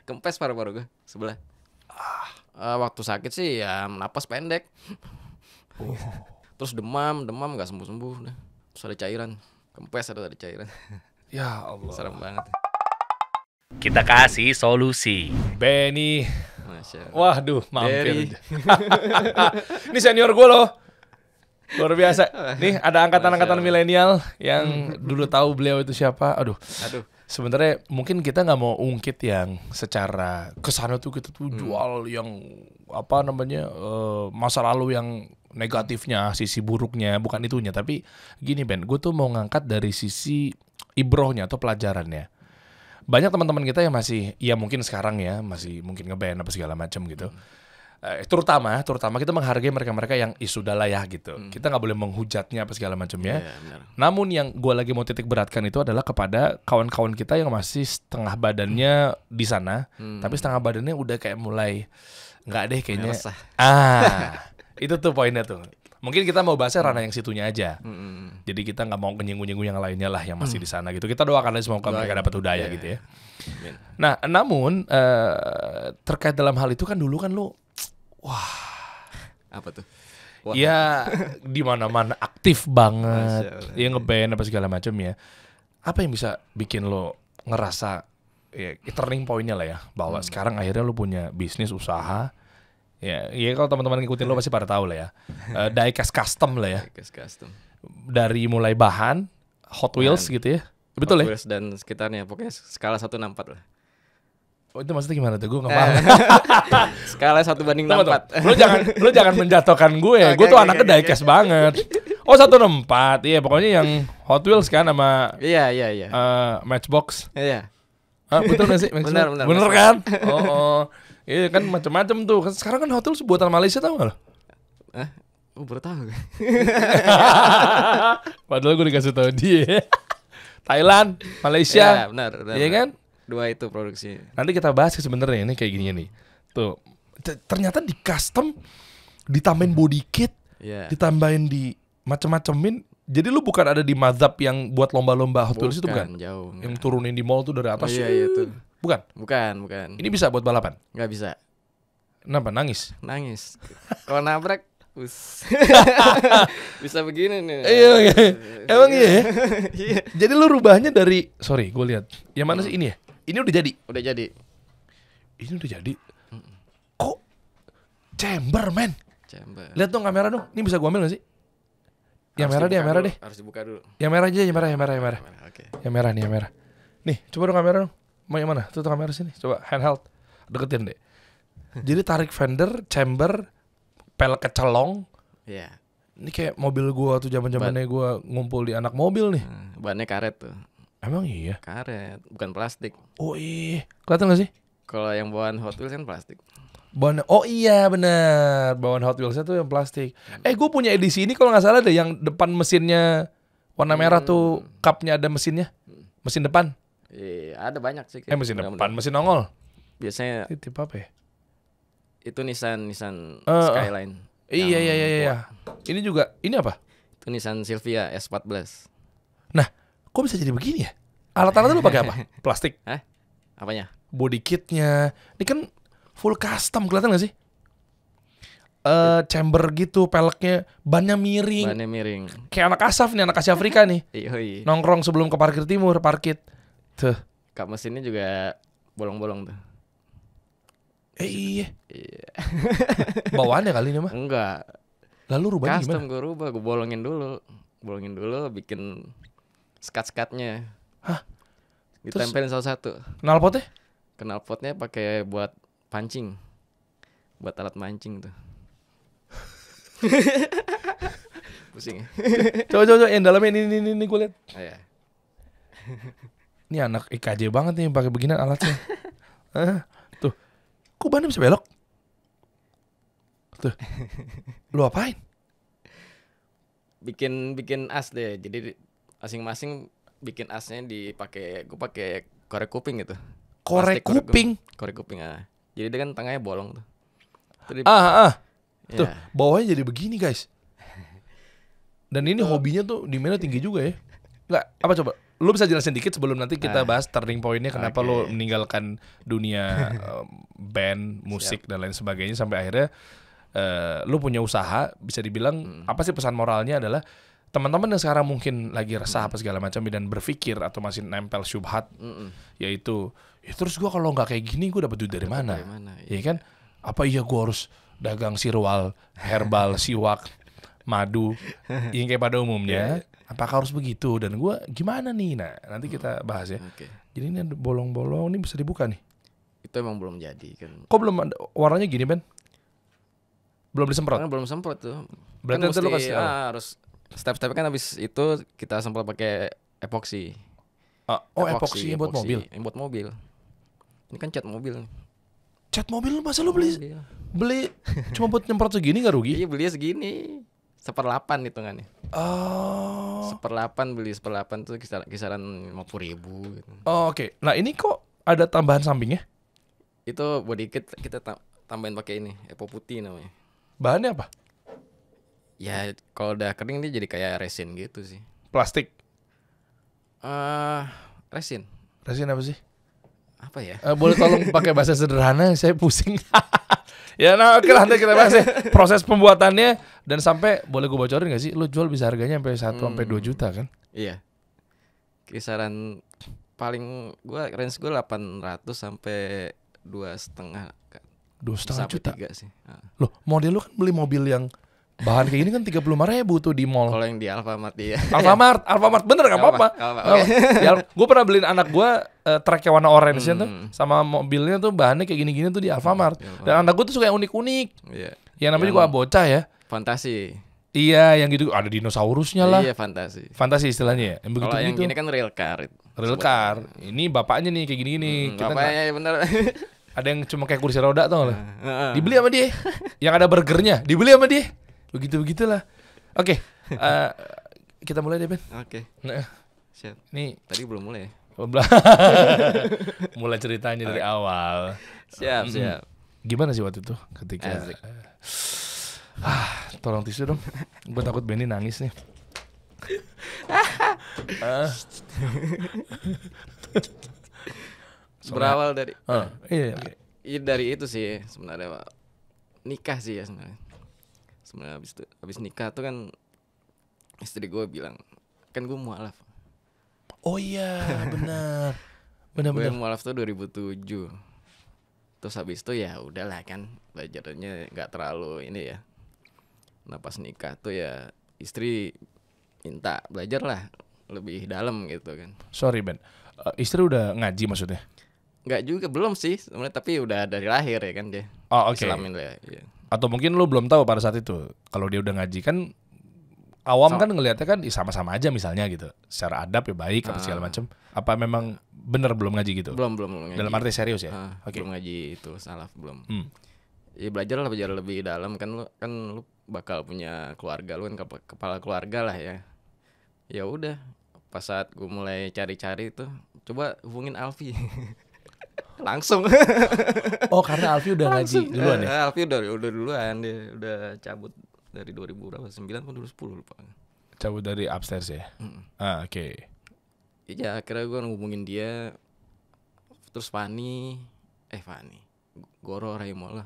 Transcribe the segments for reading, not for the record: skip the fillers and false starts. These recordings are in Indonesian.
Kempes paru-paru gue sebelah. Waktu sakit sih ya napas pendek. Terus demam nggak sembuh-sembuh dah. Terus ada cairan. Kempes ada cairan. Ya Allah. Serem banget. Kita kasih solusi. Benny. Masya Allah. Waduh, mampir. Derry. Ini senior gue loh. Luar biasa. Nih ada angkatan-angkatan milenial yang dulu tahu beliau itu siapa. Aduh. Sebenarnya mungkin kita nggak mau ungkit yang secara kesana tuh kita tuh jual yang apa namanya masa lalu yang negatifnya, sisi buruknya, bukan itunya. Tapi gini Ben, gue tuh mau ngangkat dari sisi ibrohnya atau pelajarannya. Banyak teman-teman kita yang masih, ya mungkin sekarang ya masih mungkin ngeband apa segala macam gitu. Terutama kita menghargai mereka-mereka yang sudahlah ya gitu. Kita nggak boleh menghujatnya apa segala macamnya. Namun yang gue lagi mau titik beratkan itu adalah kepada kawan-kawan kita yang masih setengah badannya di sana, tapi setengah badannya udah kayak mulai nggak deh kayaknya. Itu tuh poinnya tuh. Mungkin kita mau bahasnya ranah yang situnya aja. Jadi kita nggak mau nyinggung-nyinggung yang lainnya lah yang masih di sana gitu. Kita doakan aja semoga mereka dapat hidayah gitu ya. Nah, namun terkait dalam hal itu kan dulu kan lu Apa tuh? ya di mana-mana aktif banget, ya ngeband apa segala macam ya. Apa yang bisa bikin lo ngerasa ya turning point-nya lah ya bahwa sekarang akhirnya lo punya bisnis usaha. Ya kalau teman-teman ngikutin lo pasti pada tahu lah ya. Diecast custom lah ya. Diecast custom. Dari mulai bahan Hot Wheels gitu ya. Betul Hot ya? Wheels dan sekitarnya pokoknya skala 1/64 lah. Oh itu maksudnya gimana tuh? Gue nggak paham. Skala 1/64. Lu jangan menjatuhkan gue. Gue tuh anaknya diecast banget. Oh 1/4. Iya pokoknya yang Hot Wheels kan sama Iya. Matchbox. Iya. Betul nggak sih? Benar kan? Oh. Iya kan macam-macam tuh. Sekarang kan Hot Wheels buatan Malaysia tau nggak lo? Baru tahu. Padahal gue dikasih tahu dia. Thailand, Malaysia. Ya, benar. Iya kan? Dua itu produksi. Nanti kita bahas sebenarnya ini kayak gini nih. Tuh, ternyata di custom ditambahin body kit, ditambahin di macem-macemin. Jadi lu bukan ada di mazhab yang buat lomba-lomba Hot Wheels itu bukan? Jauh. Yang turunin di mall tuh dari atas. Iya tuh. Bukan. Ini bisa buat balapan? Nggak bisa. Kenapa? Nangis. Kalau nabrak, bisa begini nih. Iya. Emang iya. Jadi lu rubahnya dari, sorry, gue lihat. Yang mana sih ini ya? Ini udah jadi. Ini udah jadi. Kok chamber, men? Lihat dong kamera dong. Ini bisa gue ambil gak sih? Yang merah deh. Harus dibuka dulu. Yang merah aja, yang merah. Oke. Yang merah nih, yang merah. Nih, coba dong kamera dong. Mau yang mana? Tuh kamera sini. Coba handheld. Deketin deh. Jadi tarik fender, chamber, pel kecelong. Iya. Ini kayak mobil gua tuh zaman-zamannya gua ngumpul di anak mobil nih. Bahannya karet tuh. Emang iya? Karet, bukan plastik. Oh iya. Kelihatan gak sih? Kalau yang bawaan Hot Wheels kan plastik. Oh iya benar. Bawaan Hot Wheels-nya tuh yang plastik. Gue punya edisi ini kalau nggak salah deh yang depan mesinnya warna merah tuh, cupnya ada mesinnya. Mesin depan. Iya, ada banyak sih. Mesin depan, mesin nongol. Biasanya itu tipe apa ya? Itu Nissan Skyline. Iya. Ini juga, ini apa? Itu Nissan Silvia S14. Nah, kok bisa jadi begini ya? Alat-alatnya lu pakai apa? Plastik? Apanya? Body kitnya. Ini kan full custom, kelihatan gak sih? Chamber gitu, peleknya, bannya miring. Kayak anak asaf nih, anak Asia Afrika nih. Iya. Nongkrong sebelum ke parkir timur, parkit. Tuh. Kap mesinnya juga bolong-bolong tuh. Iya. Bawaannya kali ini mah? Enggak. Lalu rubahnya custom gimana? Gue rubah, gue bolongin dulu, bikin skat-skatnya. Hah? Ditempelin salah satu. Knalpotnya? Knalpotnya pakai buat pancing, buat alat mancing tuh. Pusing. Coba yang dalamnya ini gue lihat. Iya. Ini anak IKJ banget nih pakai beginian alatnya. Tuh, kok bannya bisa belok? Tuh, lu apain? Bikin as deh. Jadi masing-masing bikin asnya gue pakai korek kuping gitu. Korek kuping. Jadi dia kan tengahnya bolong tuh. Tuh, bawahnya jadi begini guys. Dan ini hobinya tuh demandnya tinggi juga ya. Nggak, apa coba? Lu bisa jelasin dikit sebelum nanti kita bahas turning point-nya kenapa lu meninggalkan dunia band, musik dan lain sebagainya sampai akhirnya lu punya usaha. Bisa dibilang apa sih pesan moralnya adalah teman-teman yang sekarang mungkin lagi resah apa segala macam dan berpikir atau masih nempel syubhat yaitu ya terus gua kalau nggak kayak gini gua dapat duit dari mana? Ya kan? Apa iya gua harus dagang sirwal, herbal, siwak, madu yang kayak pada umumnya? Apakah harus begitu? Dan gue gimana nih? Nah, nanti kita bahas ya. Jadi ini ada bolong-bolong, ini bisa dibuka nih. Itu emang belum jadi kan. Kok belum ada warnanya gini, Ben? Belum disemprot? Karena belum semprot tuh. Berarti kan nanti lu kasih harus step-step kan habis itu kita semprot pakai epoksi. Epoksi buat mobil. Buat mobil. Ini kan cat mobil. Cat mobil masa lu beli cuma buat nyemprot segini nggak rugi? Iya, belinya segini. 1/8 hitungannya. Oh. 1/8 beli 1/8 tuh kisaran 50.000 gitu. Oh, oke. Nah, ini kok ada tambahan sampingnya? Itu body kit kita tambahin pakai ini, Epo putih namanya. Bahannya apa? Ya, kalau udah kering dia jadi kayak resin gitu sih. Plastik. Resin. Resin apa sih? Apa ya? Boleh tolong pakai bahasa sederhana, saya pusing. Ya, nah oke lah, nanti kita bahas ya proses pembuatannya dan sampai boleh gue bocorin gak sih? Lu jual bisa harganya sampai 1-2 juta kan? Iya. Kisaran paling range gue 800 sampai 2,5. 2,5 juta. 3 sih. Loh, model lu kan beli mobil yang bahan kayak gini kan 35.000 tuh di mall. Kalau yang di Alfamart ya. Alfamart bener gak apa-apa. Ya, gue pernah beliin anak gue truknya warna orange tuh sama mobilnya tuh bahannya kayak gini-gini tuh di Alfamart. Dan anak gue tuh suka yang unik-unik. Iya. Yang namanya juga bocah ya. Fantasi. Iya, yang gitu ada dinosaurusnya lah. Iya, fantasi. Fantasi istilahnya ya. Yang begitu kalau yang gini kan real car. Real car. Ini bapaknya nih kayak gini-gini. Bapaknya bener. Ada yang cuma kayak kursi roda tau gak? Dibeli sama dia. Yang ada burgernya dibeli sama dia. Begitulah. Oke, kita mulai deh, Ben. Oke. Nah, siap. Nih tadi belum mulai. Mulai ceritanya dari awal. Siap. Gimana sih waktu itu ketika tolong tisu dong. Gue takut Benny nangis nih. Berawal dari iya. Dari itu sih sebenarnya, Pak. Nikah sih ya sebenarnya. Sebenarnya habis nikah tuh kan istri gue bilang, kan gue mualaf. Oh iya, benar. Gue mualaf tuh 2007. Terus habis itu ya udahlah kan, belajarnya nggak terlalu ini ya. Nah pas nikah tuh ya istri minta belajar lah lebih dalam gitu kan. Sorry Ben, istri udah ngaji maksudnya? Nggak juga, belum sih sebenarnya, tapi udah dari lahir ya kan dia. Oh oke. Islamin lah ya. Atau mungkin lu belum tahu pada saat itu kalau dia udah ngaji kan awam kan ngelihatnya kan sama-sama aja misalnya gitu. Secara adab ya baik apa segala macam. Apa memang bener belum ngaji gitu? Belum ngaji. Dalam arti serius ya? Belum ngaji itu salaf belum. Ya belajar lebih dalam kan lu bakal punya keluarga, lu kan kepala keluarga lah ya. Ya udah, pas saat gue mulai cari-cari itu, coba hubungin Alfi. Langsung. Oh, karena Alfi udah ngaji duluan ya? Alfi udah duluan, dia udah cabut dari 2009 atau 2010 lupa. Cabut dari upstairs ya? Oke. Iya, akhirnya gue ngubungin dia. Terus Fani Goro Raimola.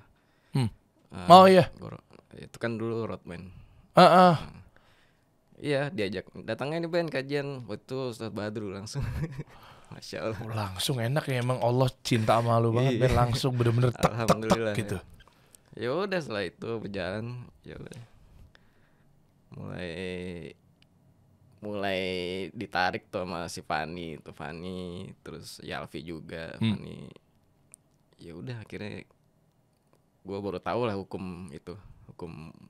Oh iya. Goro. Itu kan dulu roadman. Iya, diajak datangnya nih Ben kajian. Waktu itu Ustaz Badru langsung. Masya Allah. Langsung enak ya, emang Allah cinta sama lu banget Ben, langsung bener-bener tek gitu. Ya udah, setelah itu berjalan ya udah. Mulai ditarik tuh sama si Fani, terus Yalfi juga, Fani. Ya udah akhirnya gue baru tahu lah hukum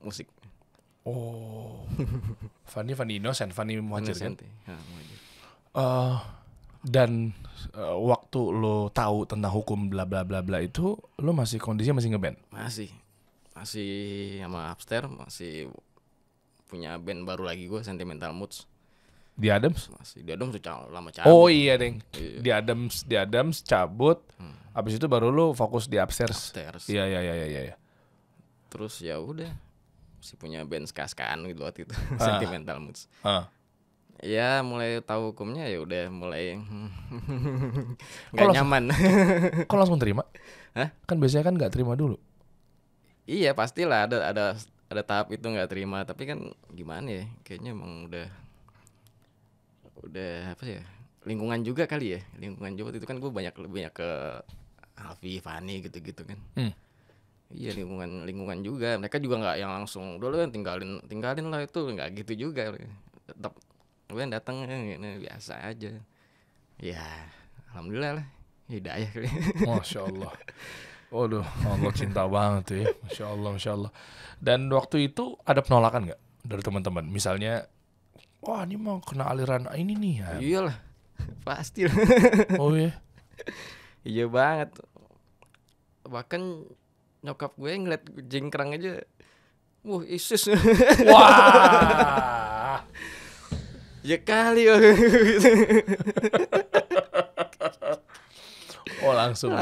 musik. Oh. Fani Innocent, Fani Muhajir kan? Muhajir. Dan waktu lo tahu tentang hukum bla bla bla bla itu, lo kondisinya masih ngeband? Masih sama Upstairs, masih punya band baru lagi gue, Sentimental Moods. Di Adams? Masih di Adams tuh lama cabut. Oh iya deng. Iya. Di Adams cabut. Abis itu baru lo fokus di Upstairs. Iya. Terus ya udah, masih punya band ska-skaan gitu waktu itu. Sentimental Moods. Ya mulai tahu hukumnya ya udah mulai nggak Kalau nyaman. Kok langsung terima? Hah? Kan biasanya kan nggak terima dulu. Iya pastilah ada tahap itu nggak terima, tapi kan gimana ya, kayaknya emang udah apa sih ya, lingkungan juga kali ya, lingkungan juga itu kan gue banyak ke Alfi, Fani gitu-gitu kan. Iya lingkungan juga, mereka juga nggak yang langsung dulu kan tinggalin lah, itu nggak gitu juga, tetap gue datang biasa aja. Ya alhamdulillah lah, hidayah kali. Masya Allah. Waduh, Allah cinta banget tuh ya. Masya Allah. Dan waktu itu ada penolakan nggak dari teman-teman? Misalnya, wah ini mau kena aliran ini nih ya. Iyalah, pasti lah. Oh iya. Iya banget. Bahkan nyokap gue ngeliat jengkrang aja, ISIS. Wah. Ya kali. Oh langsung.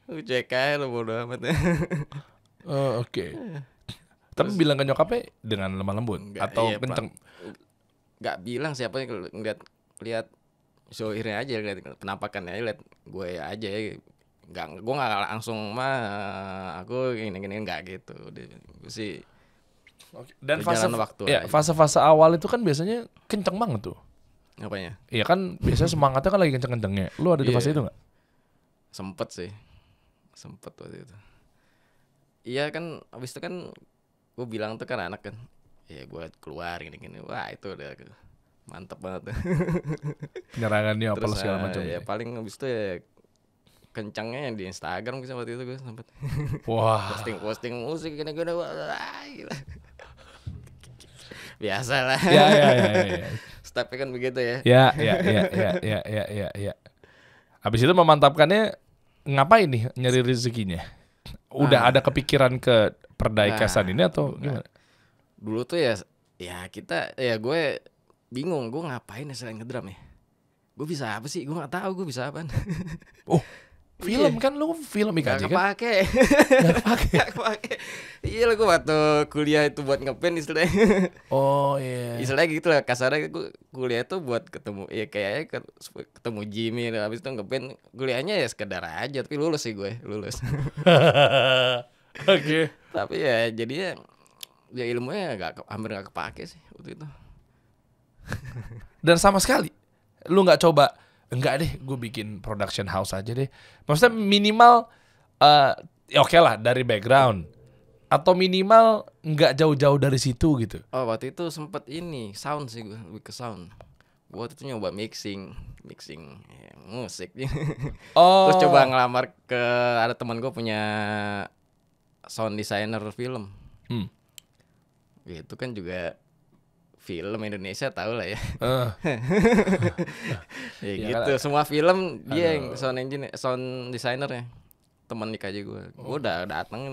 Cek aja lo, bodo amat. Oke. Tapi bilang ke nyokapnya dengan lemah lembut atau kenceng? Nggak bilang, siapa yang lihat show-nya aja, lihat penampakan aja, lihat gue aja ya. Gue nggak langsung aku gini nggak gitu. Gue sih. Dan waktu fase-fase awal itu kan biasanya kenceng banget tuh. Apanya? Iya kan biasanya semangatnya kan lagi kenceng-kencengnya. Lu ada di fase itu nggak? Sempet waktu itu. Iya kan, abis itu kan gue bilang tuh kan anak kan, ya gue keluar gini-gini, wah itu udah mantep banget. Penyerangannya apa segala macam. Ya paling abis itu ya kencangnya di Instagram gitu waktu itu gue sempet. Wah. posting musik gini-gini, wah gila. Biasa lah. Ya. Stepnya kan begitu ya. Ya. Habis itu memantapkannya ngapain nih nyari rezekinya? Udah ada kepikiran ke perdaikasan ini atau gimana? Dulu tuh ya gue bingung, gue ngapain ya selain ngedrum ya? Gue bisa apa sih? Gue nggak tahu gue bisa apa. Oh, film kan lu film IKJ kan? Gak kepake. Iya lah, gue waktu kuliah itu buat ngeband istilahnya. Oh iya. Istilahnya gitu lah, kasarnya gue kuliah itu buat ketemu, ya kayaknya ketemu Jimmy, habis itu ngeband. Kuliahnya ya sekedar aja, tapi lulus sih gue, lulus. Oke. Tapi ya jadinya ya ilmunya hampir gak kepake sih waktu itu. Dan sama sekali lu nggak coba, enggak deh gue bikin production house aja deh. Maksudnya minimal ya oke lah dari background, atau minimal nggak jauh-jauh dari situ gitu. Oh waktu itu sempet sound sih, gue lebih ke sound. Gue waktu itu nyoba mixing ya, musik. Oh. Terus coba ngelamar ke, ada teman gue punya sound designer film. Itu kan juga film Indonesia tahu lah ya. Ya gitu, semua film dia yang sound designer ya. Teman nikah aja gue. Gue udah datang.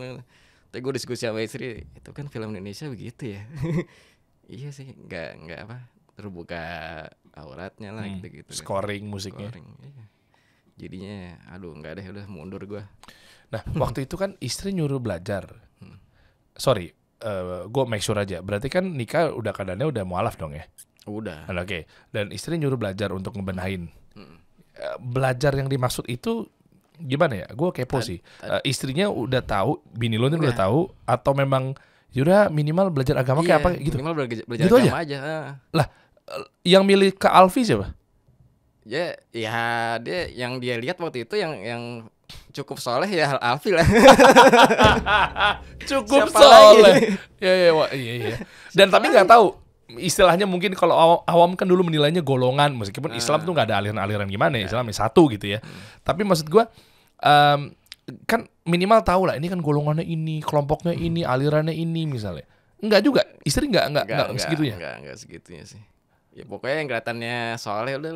Tapi gue diskusi sama istri, itu kan film Indonesia begitu ya. Iya sih, nggak apa, terbuka auratnya lah gitu. Scoring musiknya. Iya. Jadinya aduh nggak deh, udah mundur gue. Nah waktu itu kan istri nyuruh belajar. Sorry, gue make sure aja. Berarti kan nikah udah keadaannya udah mualaf dong ya? Udah. Oke. Dan istri nyuruh belajar untuk ngebenahin. Belajar yang dimaksud itu gimana ya? Gue kepo sih. Istrinya udah tahu, bini lo udah tahu, atau memang yaudah minimal belajar agama kayak apa gitu? Minimal belajar gitu agama aja. Lah, yang milih ke Alfi siapa? Ya dia yang dia lihat waktu itu yang cukup soleh ya Alfi lah. Cukup soleh. Iya. Dan tapi nggak tahu istilahnya, mungkin kalau awam kan dulu menilainya golongan, meskipun Islam tuh nggak ada aliran-aliran gimana ya, Islam satu gitu ya. Tapi maksud gue kan minimal tahu lah, ini kan golongannya ini, kelompoknya ini, alirannya ini misalnya. Enggak juga, istri enggak segitunya. Enggak segitunya sih. Ya pokoknya yang kelihatannya soleh udah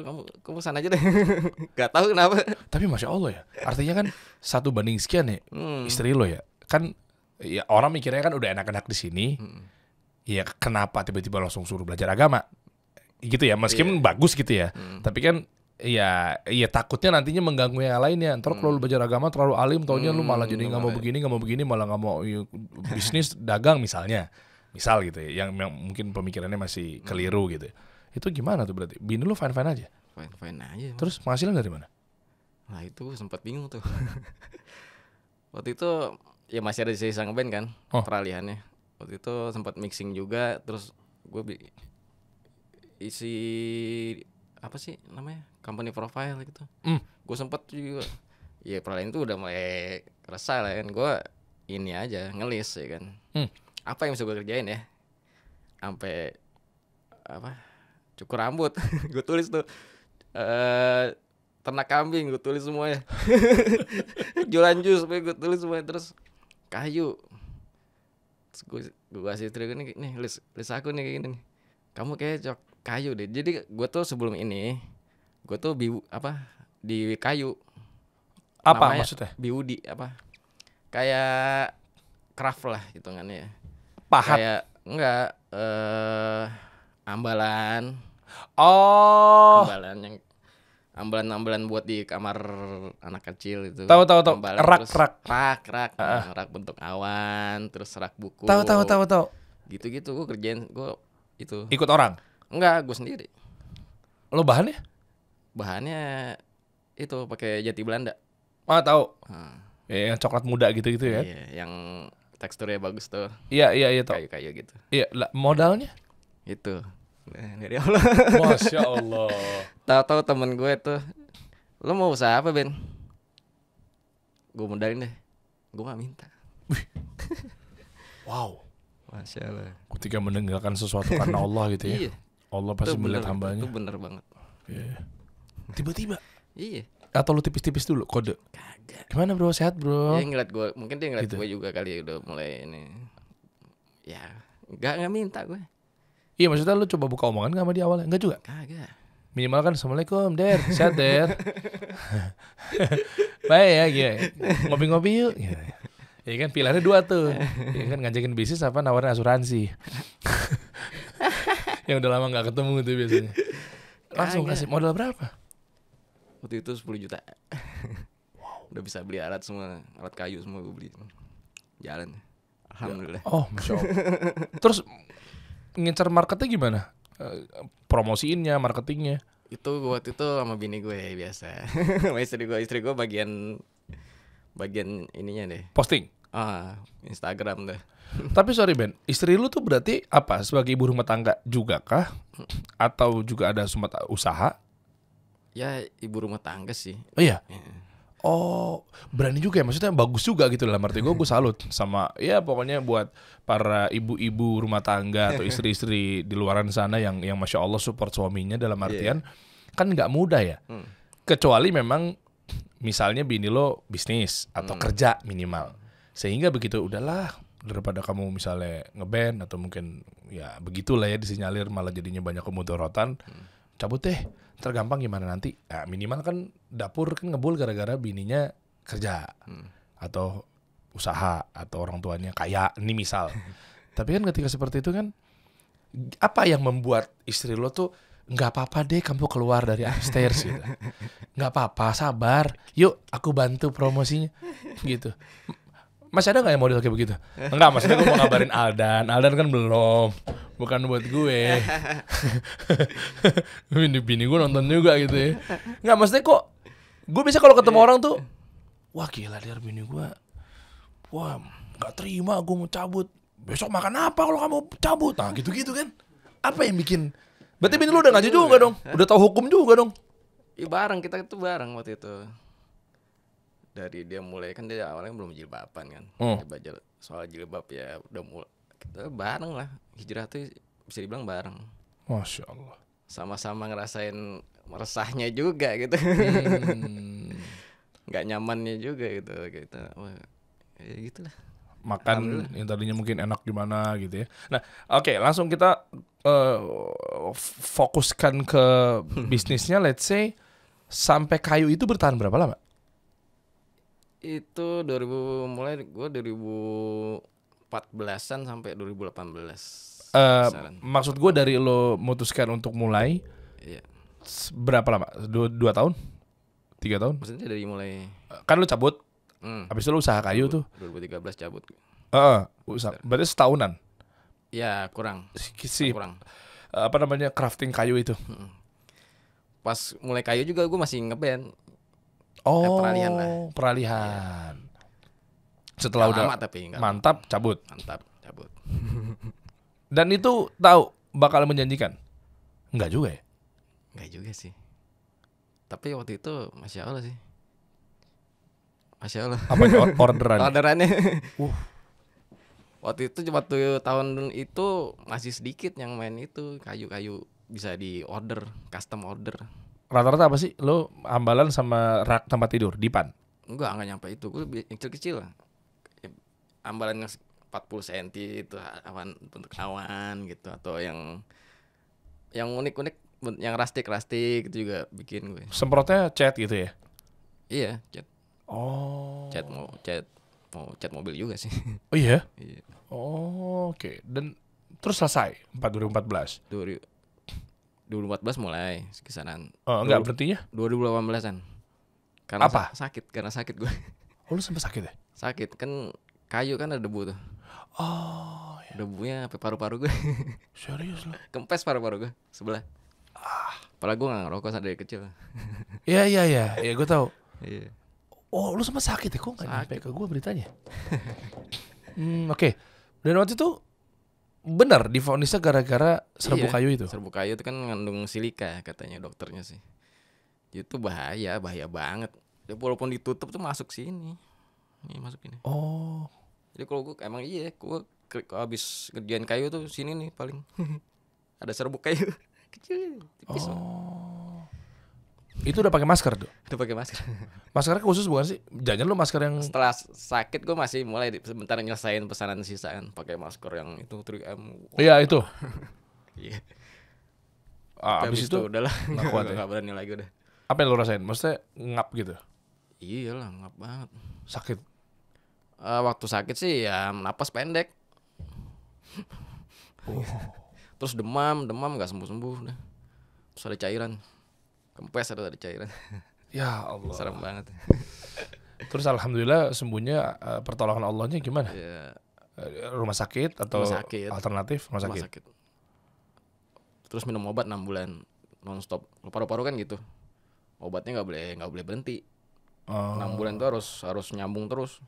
kamu sana aja deh. Gak tahu kenapa. Tapi Masya Allah ya, artinya kan 1 banding sekian ya istri lo ya. Kan ya orang mikirnya kan udah enak-enak di sini. Ya kenapa tiba-tiba langsung suruh belajar agama gitu ya, meskipun bagus gitu ya. Tapi kan ya takutnya nantinya mengganggu yang lainnya. Ntar kalau lu belajar agama terlalu alim, taunya lu malah jadi nggak mau begini, malah nggak mau bisnis dagang misalnya, misal gitu ya, yang mungkin pemikirannya masih keliru gitu. Itu gimana tuh berarti? Bini lu fine-fine aja? Fine aja. Terus penghasilan dari mana? Nah itu sempat bingung tuh. Waktu itu ya masih ada sisa ngeband kan, peralihannya. Waktu itu sempat mixing juga, terus gue isi apa sih namanya, company profile gitu. Gue sempat juga, ya peralihan itu udah mulai resah lah kan. Gue ini aja ngelis ya kan. Apa yang bisa gue kerjain ya? Sampai apa? Cukur rambut, gue tulis tuh. Ternak kambing gue tulis semuanya. Jualan jus gue tulis semuanya. Terus kayu, terus gue kasih istri gue nih list aku nih kayak gini nih. Kamu kayak kayu deh. Jadi gue tuh sebelum ini gue tuh di kayu. Apa namanya maksudnya? Biudi apa? Kayak craft lah hitungannya. Pahat. Kayak enggak ambalan. Oh. Ambalan buat di kamar anak kecil itu. Tahu. Rak bentuk awan, terus rak buku. Tahu. Gitu gue kerjain itu. Ikut orang? Enggak, gue sendiri. Lo bahannya? Bahannya itu pakai jati Belanda. Tahu. Yang coklat muda gitu ya. Iya, yang teksturnya bagus tuh. Iya tahu. Kayu-kayu gitu. Iya, modalnya? Itu. Dari Allah. Masya Allah. Tahu-tahu temen gue tuh, lo mau usaha apa Ben? Gue modalin deh. Gue gak minta. Wow. Masya Allah. Ketika meninggalkan sesuatu karena Allah gitu ya. Iya. Allah pasti melihat hambanya. Itu bener banget. Iya. Tiba-tiba. Iya. Atau lu tipis-tipis dulu kode? Kagak. Gimana bro, sehat bro? Dia ngeliat gue, mungkin dia ngeliat Gitu. gue juga kali udah mulai ini. Ya, gak minta gue. Iya, maksudnya lu coba buka omongan gak sama dia awalnya? Enggak juga? Kagak. Minimal kan assalamualaikum Der, sehat Der. Baik ya gitu. Ngopi-ngopi yuk gitu. Ya kan pilihannya 2 tuh. Ya kan ngajakin bisnis apa nawarin asuransi. Yang udah lama gak ketemu tuh biasanya. Langsung kasih modal berapa? Waktu itu 10 juta. Wow. Udah bisa beli alat semua, alat kayu semua gue beli. Jalan. Alhamdulillah. Oh, Masya Allah. Terus ngincar marketnya gimana? Promosiinnya, marketingnya? Itu waktu itu sama bini gue biasa. Sama istri gue bagian ininya deh. Posting? Instagram deh. Tapi sorry Ben, istri lu tuh berarti apa? Sebagai ibu rumah tangga juga kah? Atau juga ada usaha? Ya ibu rumah tangga sih. Oh iya? Oh, berani juga ya, maksudnya bagus juga gitu dalam arti gue salut sama ya pokoknya buat para ibu-ibu rumah tangga atau istri-istri di luaran sana yang Masya Allah support suaminya dalam artian kan nggak mudah ya. Kecuali memang misalnya bini lo bisnis atau kerja minimal. Sehingga begitu udahlah daripada kamu misalnya ngeband atau mungkin ya begitulah ya disinyalir malah jadinya banyak kemudorotan. Cabut deh. Tergampang gimana nanti? Nah, minimal kan dapur kan ngebul gara-gara bininya kerja atau usaha atau orang tuanya kaya, ini misal. Tapi kan ketika seperti itu kan apa yang membuat istri lo tuh nggak apa-apa deh kamu keluar dari upstairs gitu. Nggak apa-apa, sabar. Yuk aku bantu promosinya gitu. Masih ada gak yang model kayak begitu? Enggak, maksudnya gue mau ngabarin Aldan kan belum. Bukan buat gue. Bini gue nonton juga gitu ya. Enggak, maksudnya kok gue biasa kalau ketemu orang tuh, wah gila dia bini gue. Wah gak terima gue mau cabut. Besok makan apa kalau kamu cabut? Nah gitu-gitu kan. Apa yang bikin? Berarti bini lu udah ngaji juga dong? Udah tahu hukum juga dong? Iya bareng, kita itu bareng waktu itu. Dari dia mulai kan dia awalnya belum jilbaban kan. Dia belajar soal jilbab ya udah mulai. Kita bareng lah. Hijrah tuh bisa dibilang bareng. Masya Allah. Sama-sama ngerasain meresahnya juga gitu. Gak nyamannya juga gitu. Kita ya gitulah. Makan yang tadinya mungkin enak gimana gitu ya. Nah oke, langsung kita fokuskan ke bisnisnya. Let's say sampai kayu itu bertahan berapa lama? Itu mulai gue 2014an sampai 2018. Maksud gue dari lo memutuskan untuk mulai, berapa lama? 2 tahun? 3 tahun? Maksudnya dari mulai kan lo cabut, habis itu lo usaha kayu tuh 2013 cabut. berarti setahunan? Ya kurang. Kurang. crafting kayu itu. Pas mulai kayu juga gue masih ngeband. Oh, peralihan lah. Peralihan. Setelah Nggak udah lama tapi, nggak mantap, cabut. Mantap, cabut. Dan itu tahu bakal menjanjikan? Enggak juga ya? Enggak juga sih. Tapi waktu itu Masya Allah sih. Masya Allah. Apa orderan? Orderannya. Waktu tahun itu masih sedikit yang main itu kayu-kayu bisa di order, custom order. Rata-rata apa sih? Lo hambalan sama rak tempat tidur, dipan? Enggak nyampe itu. Gue yang kecil-kecil lah. Ambalan yang 40 cm itu awan, bentuk awan gitu, atau yang unik-unik, yang rustic itu juga bikin gue. Semprotnya cat gitu ya? Iya, cat. Oh. Mau cat mobil juga sih. Oh iya? Iya. Oh, oke. Dan terus selesai 2014. 2014 mulai kisaran. Oh, enggak berhentinya? 2018-an. Karena apa? Karena sakit gue. Oh, lu sampai sakit ya? Sakit kan, kayu kan ada debu tuh. Oh, ya. Debunya sampai paru-paru gue. Serius lu? Kempes paru-paru gue sebelah. Padahal gue gak ngerokok dari kecil. Iya, gue tahu. Iya. Oh, lu sempat sakit ya? Kok gak nyampe ke gue beritanya? Oke. Dan waktu itu benar divonisnya gara-gara serbu kayu itu? Serbu kayu itu kan mengandung silika katanya dokternya sih. Itu bahaya banget. Ya, walaupun ditutup tuh masuk sini. Nih masuk ini. Oh. Jadi kalau gue emang gue habis kerjaan kayu tuh sini nih paling. Ada serbu kayu kecil tipis. Oh. Itu udah pakai masker tuh? Udah pakai masker. Maskernya khusus bukan sih? Jangan lu masker yang setelah sakit gue masih mulai sebentar nyelesain pesanan sisaan pakai masker yang itu 3M. Iya itu. Iya. Abis itu udahlah nggak kuat ya? Nggak berani lagi udah. Apa yang lu rasain? Maksudnya ngap gitu? Iyalah ngap banget. Sakit? Waktu sakit sih ya napas pendek. Terus demam nggak sembuh dah. Terus ada cairan. Kempes ada cairan. Ya Allah. Serem banget. Terus alhamdulillah sembuhnya, pertolongan Allahnya gimana? Ya, rumah sakit atau rumah sakit. Alternatif rumah sakit? Terus minum obat 6 bulan nonstop. Paru-paru kan gitu. Obatnya nggak boleh berhenti. 6 bulan tuh harus nyambung terus.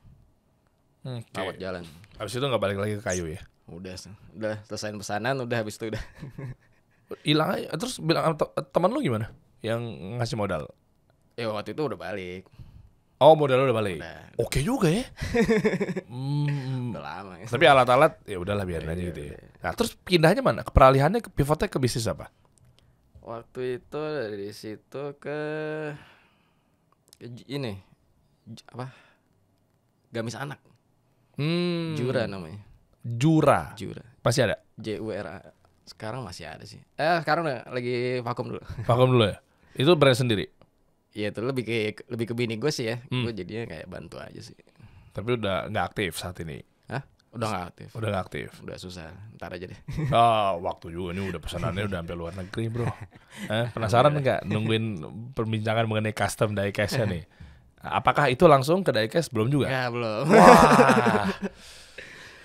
Rawat jalan. Habis itu nggak balik lagi ke kayu ya? Udah selesaiin pesanan, udah habis itu udah. Hilang aja. Terus bilang teman lu gimana? Yang ngasih modal? Ya waktu itu udah balik. Oh, modal udah balik. Udah. Oke juga ya. Udah lama ya. Tapi alat-alat ya udahlah biarin aja gitu ya. Nah, terus pindahnya mana? Peralihannya pivotnya ke bisnis apa? Waktu itu dari situ ke ini apa? Gamis anak. Jura namanya. Jura. Masih ada? JURA. Sekarang masih ada sih. Sekarang udah lagi vakum dulu. Vakum dulu ya. Itu brand sendiri. Iya, itu lebih ke bini gue sih ya. Gue jadinya kayak bantu aja sih. Tapi udah nggak aktif saat ini. Hah? Udah nggak aktif. Udah nggak aktif. Udah susah. Ntar aja deh. Waktu juga nih udah pesanannya udah sampai luar negeri, bro. Penasaran nggak nungguin perbincangan mengenai custom diecast-nya nih? Apakah itu langsung ke diecast? Belum juga? Ya, belum. Wah.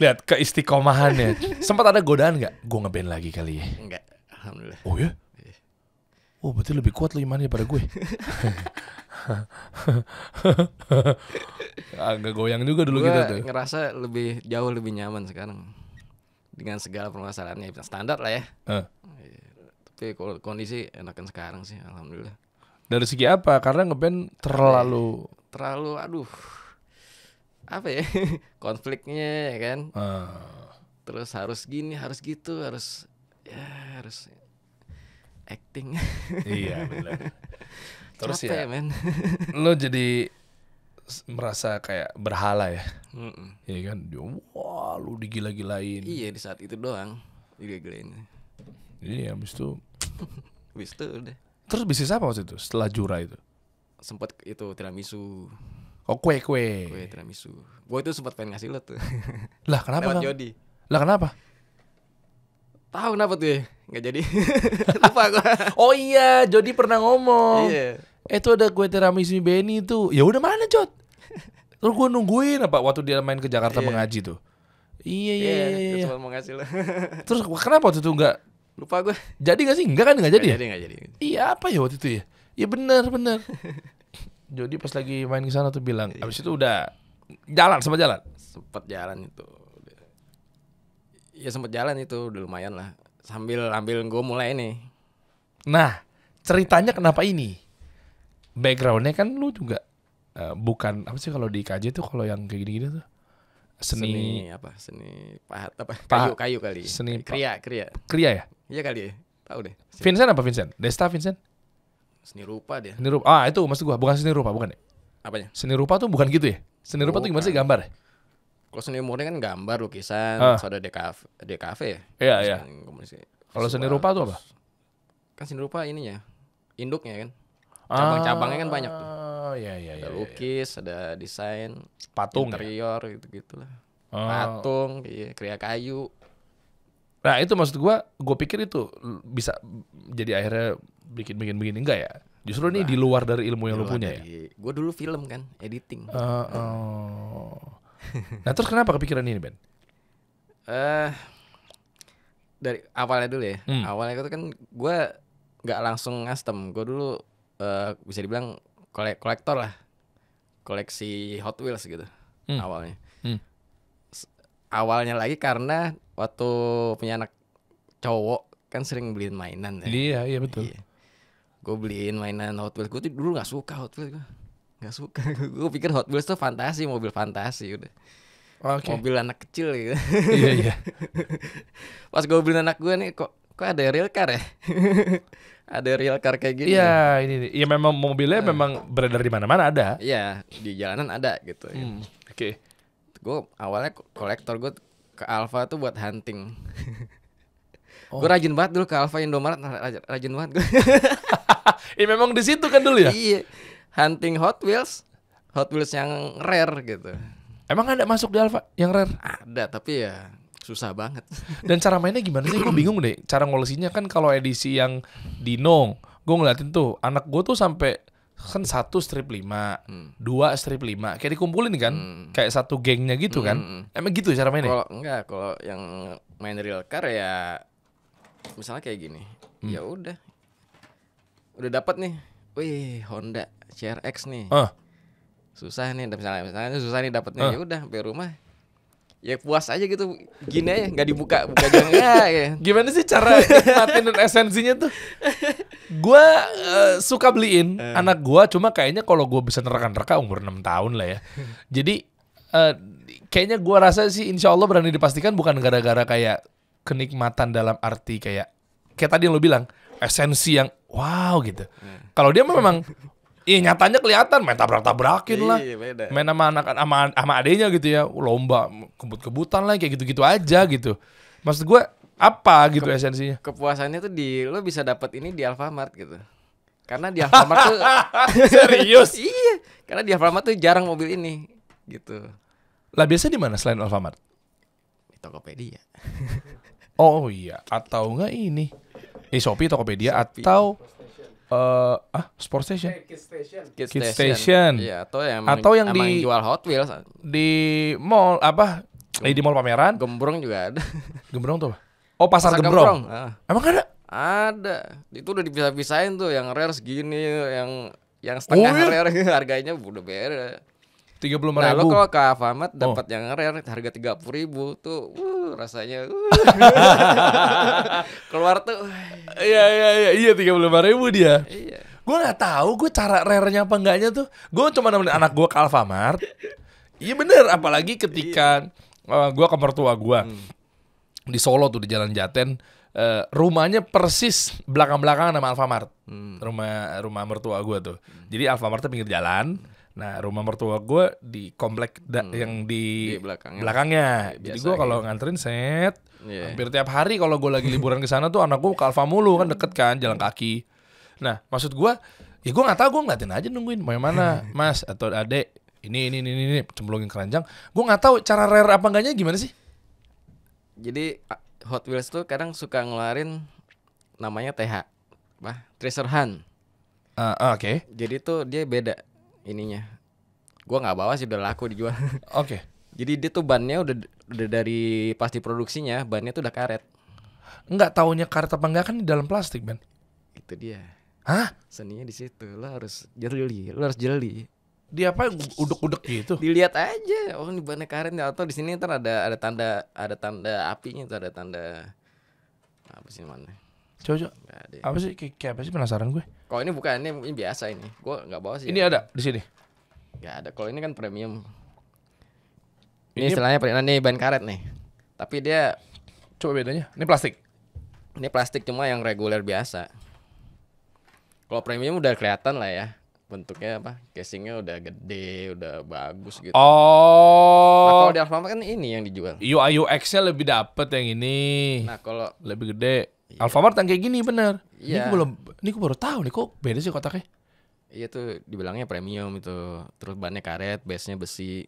Lihat keistiqomahannya. Sempat ada godaan nggak? Gue ngeband lagi kali ya? Enggak, alhamdulillah. Oh ya? Oh, berarti lebih kuat lo imannya daripada gue. Agak goyang juga dulu gua kita tuh. Ngerasa jauh lebih nyaman sekarang dengan segala permasalahannya. Standar lah ya. Tapi kalau kondisi enakan sekarang sih, alhamdulillah. Dari segi apa? Karena ngeband terlalu aduh. Apa ya? Konfliknya ya kan. Terus harus gini, harus gitu, harus acting. Iya benar. Terus capek, ya men. lo jadi merasa kayak berhala ya. Iya kan. Wah, lu digila-gilain. Iya, di saat itu doang digila-gilain. Iya, habis itu udah. Terus bisnis apa waktu itu setelah Jura itu? Sempat itu tiramisu. Oh, kue tiramisu. Gue itu sempat pengen ngasih lo tuh. Lah kenapa? Lewat Jody. Lah kenapa? Tahu kenapa tuh ya? Nggak jadi. Lupa gue. Oh iya, Jody pernah ngomong. Iya. Itu ada kue tiramisu Benny tuh. Ya udah mana Jod? Terus gue nungguin apa waktu dia main ke Jakarta mengaji tuh. Iya. Cuma mau ngasih lo. Terus kenapa waktu itu nggak Lupa gue. Jadi gak sih? Enggak kan? Enggak jadi ya? Nggak jadi. Iya apa ya waktu itu ya? Iya benar. Jody pas lagi main ke sana tuh bilang, abis itu udah sempat jalan. Sempet jalan itu. Ya sempet jalan itu udah lumayan lah. Sambil gue mulai nih. Nah, ceritanya kenapa ini? Backgroundnya kan lu juga bukan apa sih kalau di KJ tuh kalau yang kayak gini-gini tuh seni apa? Seni pahat apa? Pahat. Kayu kali. Seni Kriya. Kriya ya? Iya kali ya. Tahu deh. Vincent apa Vincent? Desta Vincent? Seni rupa dia. Seni rupa. Itu maksud gua bukan seni rupa bukan ya? Apanya? Seni rupa tuh bukan gitu ya? Seni rupa tuh gimana sih gambar ya? Kalau seni murni kan gambar, lukisan, terus ada DKV ya. Iya. Kalau seni rupa tuh apa? Kan seni rupa ininya, induknya kan. Cabang-cabangnya kan banyak tuh. Iya. Ada lukis, ada desain, Patung interior gitu-gitulah. Patung, kriya kayu. Nah itu maksud gue pikir itu bisa jadi akhirnya bikin begini enggak ya? Justru ini di luar dari ilmu yang lu punya ya? Gue dulu film kan, editing. Nah terus kenapa kepikiran ini Ben? Dari awalnya dulu ya. Awalnya itu kan gue nggak langsung custom. Gue dulu bisa dibilang kolektor lah, koleksi Hot Wheels gitu awalnya. Awalnya lagi karena waktu punya anak cowok kan sering beliin mainan ya. Iya betul. Iya. Gue beliin mainan Hot Wheels. Gue tuh dulu nggak suka Hot Wheels, nggak suka. Gue pikir Hot Wheels tuh fantasi, mobil fantasi udah. Okay. Mobil anak kecil gitu. Iya. Pas gue beliin anak gue nih kok ada real car ya. Ada real car kayak gini. Iya ini. Ya memang mobilnya memang beredar di mana-mana ada. Iya di jalanan ada gitu. Oke. Gue awalnya kolektor, gue ke Alfa tuh buat hunting. Gue rajin banget dulu ke Alfa Indomaret, rajin banget gue. Memang di situ kan dulu ya? Iya. Hunting Hot Wheels yang rare gitu. Emang ada masuk di Alfa yang rare? Ada, tapi ya susah banget. Dan cara mainnya gimana sih? Gue bingung deh. Cara ngolesinya kan kalau edisi yang Dino, gue ngeliatin tuh anak gue tuh sampai kan 1 strip 5, 2 strip 5, kayak dikumpulin kan, kayak satu gengnya gitu kan. Emang gitu cara mainnya? Kalau yang main real car ya misalnya kayak gini, ya udah dapat nih, wih Honda CRX nih, susah nih, misalnya susah nih dapatnya, ya udah sampai rumah. Ya puas aja gitu, gini aja, nggak dibuka jangan ya. Gimana sih cara nikmatin dan esensinya tuh? Gue suka beliin anak gue, cuma kayaknya kalau gue bisa nerka umur 6 tahun lah ya. Jadi kayaknya gue rasa sih insya Allah berani dipastikan bukan gara-gara kayak kenikmatan dalam arti kayak tadi yang lo bilang, esensi yang wow gitu. Kalau dia memang nyatanya kelihatan main tabrak-tabrakin lah. Beda. Main sama adenya gitu ya, lomba kebut-kebutan lah kayak gitu-gitu aja gitu. Maksud gue apa gitu esensinya? Kepuasannya tuh lo bisa dapat ini di Alfamart gitu. Karena di Alfamart tuh serius? Iya, karena di Alfamart tuh jarang mobil ini gitu. Lah biasa di mana selain Alfamart? Di Tokopedia. Oh iya, atau enggak ini? Shopee, Tokopedia, atau Sport Station. Kids Station. Iya, atau yang di jual Hot Wheels di mall apa? Di mall pameran. Gembrong juga ada. Gembrong tuh apa? Oh, pasar Gembrong. Emang ada? Ada. Itu udah dipisah-pisahin tuh, yang rare segini, yang setengah rare harganya udah beda. 35.000. Nah, lo kalau ke Alfamart dapat yang rare harga 30.000 tuh, rasanya keluar tuh. Iya 35.000 dia. Iya. Gue nggak tahu gue cara rare-nya apa enggaknya tuh. Gue cuma nemenin anak gue ke Alfamart. Iya bener, apalagi ketika gue ke mertua gue di Solo tuh di Jalan Jaten. Rumahnya persis belakang-belakangan sama Alfamart. Rumah mertua gue tuh. Jadi Alfamartnya pinggir jalan. Nah rumah mertua gue di komplek yang di belakangnya. Jadi gue kalau nganterin hampir tiap hari kalau gue lagi liburan ke sana tuh anak gue ke Alfa mulu kan, deket kan jalan kaki. Nah maksud gue, ya gue nggak tahu, gue ngeliatin aja nungguin mau yang mana mas atau adek ini cemplungin keranjang. Gue nggak tahu cara rare apa enggaknya gimana sih. Jadi Hot Wheels tuh kadang suka ngeluarin namanya TH, Treasure Hunt. Oke. Jadi tuh dia beda ininya. Gua nggak bawa sih, udah laku dijual. Oke. Jadi dia tuh bannya udah dari pas diproduksinya bannya tuh udah karet. Enggak taunya karet apa enggak kan di dalam plastik, Ben. Itu dia. Hah? Seninya di situ. Lo harus jeli. Dia apa udek-udek gitu? Dilihat aja. Oh, ini bannya karet nih, atau di sini ntar ada tanda apinya tuh, ada tanda apa sih mana? Coba. Nggak ada. Apa sih kayak apa sih, penasaran gue. Kalau ini bukan, ini biasa ini. Gue nggak bawa sih. Ini ada di sini. Nggak ada. Kalau ini kan premium. Ini istilahnya nih ban karet nih. Tapi dia Coba bedanya. Ini plastik. Ini plastik cuma yang reguler biasa. Kalau premium udah kelihatan lah ya. Bentuknya apa? Casingnya udah gede, udah bagus gitu. Nah, Oh. kalau di Alfamart kan ini yang dijual. UX-nya lebih dapet yang ini. Nah, kalau Lebih gede. Alfamart yang kayak gini bener. Iya. Ini gue baru tahu nih, kok beda sih kotaknya. iya tuh dibilangnya premium itu. Terus bannya karet, base-nya besi.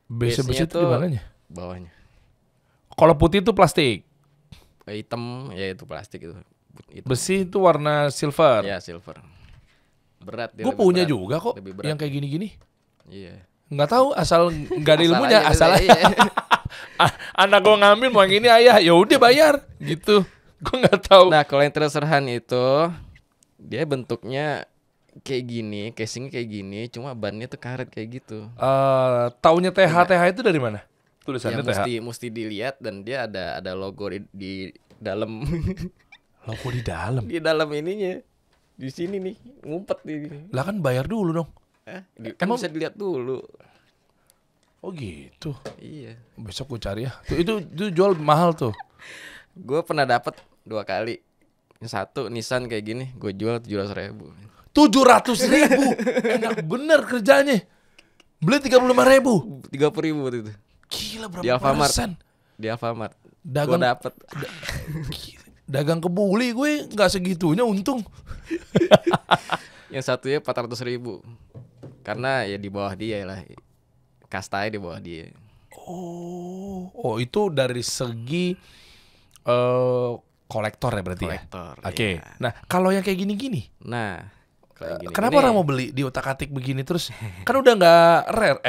Besi Base-nya itu di mananya? bawahnya. Kalau putih itu plastik. Hitam ya itu plastik itu. Besi itu warna silver. Ya silver. Berat dia. Gue lebih punya berat. juga kok Lebih berat. yang kayak gini-gini. Iya. Nggak tahu, asal nggak ada ilmunya, aja, asal iya. anak gue ngambil mau yang ini ayah, ya udah bayar gitu. Gue nggak tahu. Nah, kalau yang terserhan itu dia bentuknya kayak gini, casingnya kayak gini, cuma bannya tuh karet kayak gitu. Taunya TH itu dari mana? Tulisannya TH. Mesti dilihat, dan dia ada logo di dalam. Logo di dalam. Di dalam ininya. Di sini nih, ngumpet di. Lah kan bayar dulu dong. Kan Emang- bisa dilihat dulu. Oh gitu. Iya. Besok gue cari ya. Itu jual mahal tuh. Gue pernah dapat 2 kali. Yang satu Nissan kayak gini, gue jual 700.000. 700.000. Enak bener kerjanya. Beli 35.000. 30.000 waktu itu. Gila, berapa Di Alfamart. persen? Di Alfamart. Dagang- Gue dapet. Dagang kebuli gue nggak segitunya untung. Yang satunya 400.000. Karena ya di bawah dia lah. Kastanya di bawah dia. Oh itu dari segi kolektor ya berarti Kolektor, ya. Oke. iya. Nah kalau yang kayak gini-gini, Nah, kalau yang gini, kenapa orang mau beli di otak-atik begini terus? Kan udah nggak rare,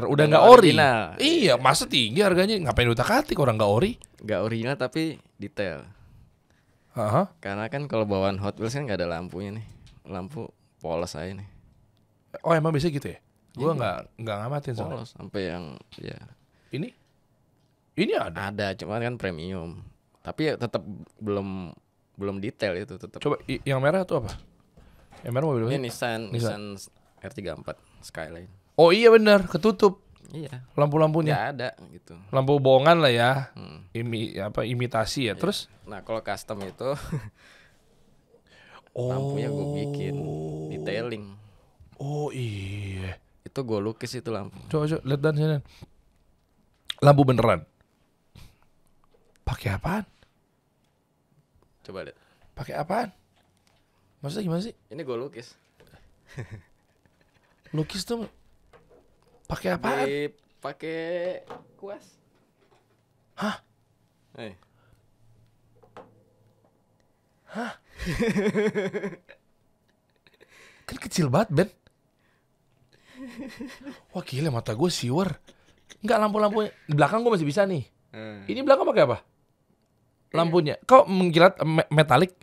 udah nggak ori. original. Iya, masa tinggi harganya? Ngapain di otak-atik orang nggak ori? Gak original tapi detail. Aha. Karena kan kalau bawaan Hot Wheels kan gak ada lampunya nih. Lampu polos aja nih. Oh emang bisa gitu ya? Gue Iya. nggak ngamatin soalnya. Polos sampai yang ya Ini ada. ada, cuma kan premium. Tapi ya tetap belum detail itu tetap. Coba yang merah tuh apa? Yang merah mobil apa? Ini sih? Nissan R34 Skyline. Oh iya benar, ketutup Iya. lampu-lampunya. Nggak ada gitu. Lampu bohongan lah ya. Hmm. Imitasi ya. Terus Nah, kalau custom itu lampunya gue bikin detailing. Oh iya. Itu gue lukis itu lampu. Coba lihat dan sini. Lampu beneran. Pakai apaan? Coba lihat. Pakai apaan? Maksudnya gimana sih? Ini gue lukis. Lukis tuh pakai apaan? Pakai kuas. Hah? Kan kecil banget, Ben. Wah gila, mata gue siwer. Enggak, lampu-lampu di belakang gue masih bisa nih. Ini belakang pakai apa? Lampunya. Kok mengkilat metalik?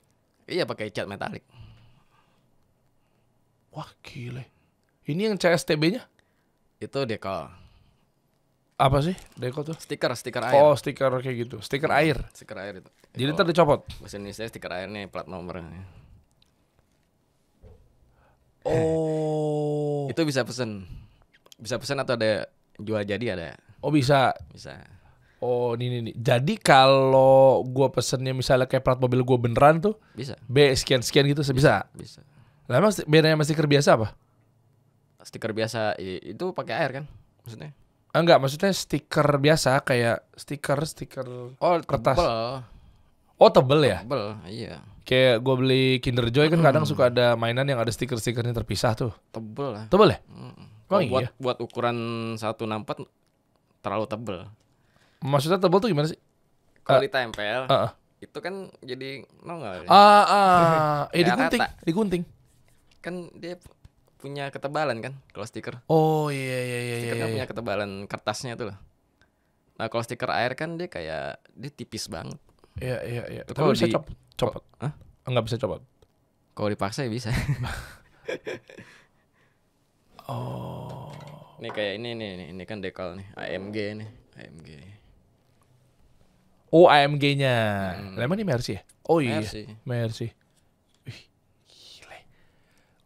Iya, pakai cat metalik. Wah gila. Ini yang CSTB-nya Itu dekal. apa sih? Deko tuh. Stiker air. Oh, stiker kayak gitu. Stiker air. Stiker air itu. Jadi Kalau ntar dicopot. bahasa Indonesia stiker air nih, plat nomornya. Oh. Itu bisa pesen. Bisa pesen atau ada jual jadi ada. Oh bisa. Bisa. Oh ini. Jadi kalau gua pesennya misalnya kayak plat mobil gua beneran tuh, Bisa. B sekian gitu bisa. Bisa. Lah emang bedanya sama stiker biasa apa? Stiker biasa itu pakai air kan? Maksudnya? Enggak, maksudnya stiker biasa kayak stiker Oh, kertas. tebel. Oh tebel ya? Tebel, iya. Kayak gue beli Kinder Joy kan kadang suka ada mainan yang ada stiker-stikernya terpisah tuh. Tebel lah. Tebel ya? Kalau Oh iya. buat ukuran 164 terlalu tebel. Maksudnya tebel tuh gimana sih? Kalau ditempel, Heeh. itu kan jadi nongol. Digunting, rata. digunting. Kan dia punya ketebalan kan kalau stiker. Oh iya. Stiker kan punya ketebalan kertasnya tuh loh. Nah, kalau stiker air kan dia tipis banget. Iya. Tuh, Tapi kalau bisa di- copot. Hah? Enggak bisa copot. Kalau dipaksa ya bisa. Oh. Nih kayak ini kan dekal nih, AMG nih, AMG. Oh, AMG-nya. Emang ini Mercy ya? Oh iya. Mercy. Mercy. Wih, gile.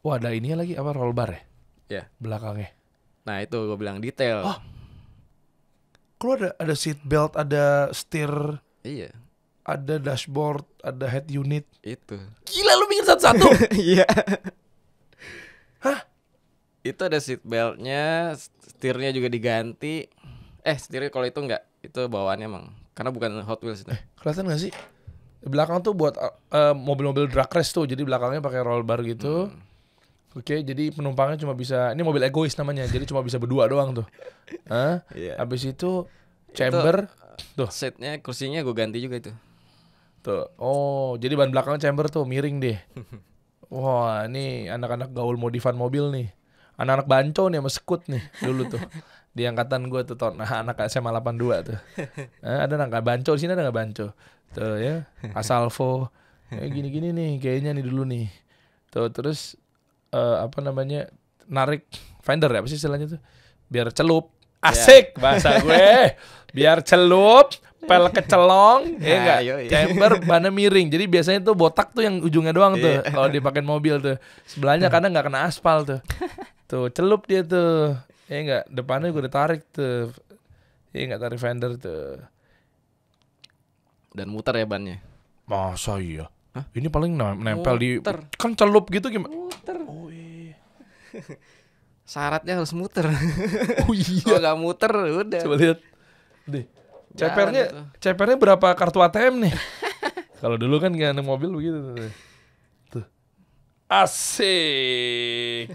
Wah, ada ini lagi apa roll bar ya? Ya. Belakangnya. Nah itu gue bilang detail. Oh. Kalau ada seat belt, ada steer, Iya, ada dashboard, ada head unit. itu. Gila, lu bikin satu-satu. Iya. Hah? Itu ada seat beltnya, setirnya juga diganti. Setirnya kalau itu enggak, itu bawaannya emang. Karena bukan Hot Wheels itu. Kelihatan gak sih? Di belakang tuh buat mobil-mobil drag race tuh. Jadi belakangnya pakai roll bar gitu. Oke, jadi penumpangnya cuma bisa, ini mobil egois namanya. Jadi cuma bisa berdua doang tuh. Hah? Iya. Habis itu chamber tuh. Seatnya, kursinya gue ganti juga itu. Tuh. Oh, jadi ban belakang chamber tuh miring deh. Wah, ini anak-anak gaul modifan mobil nih. Anak-anak banco nih sama sekut nih dulu tuh. Di angkatan gue tuh anak SMA 82 tuh. Ada anak banco di sini, ada nggak banco? Tuh ya, Asalvo. Gini-gini nih kayaknya nih dulu nih. Tuh terus apa namanya? Narik fender ya, apa sih istilahnya tuh? Biar celup. Asik bahasa gue. Biar celup, pel kecelong, ya enggak? Chamber bannya miring. Jadi biasanya tuh botak tuh yang ujungnya doang tuh kalau dipakai mobil tuh. Sebelahnya karena nggak kena aspal tuh. Tuh celup dia tuh. Ya enggak, depannya gue udah tarik tuh. Ya enggak, tarik fender tuh. Dan muter ya bannya. Masa iya? Hah? Ini paling nempel Muter. di kan celup gitu gimana? Muter. Oh iya. Syaratnya harus muter. Oh iya. Kalau nggak muter udah. Coba lihat. Deh. Jalan itu. Cepernya berapa kartu ATM nih? Kalau dulu kan nggak ada mobil begitu tuh. Asik.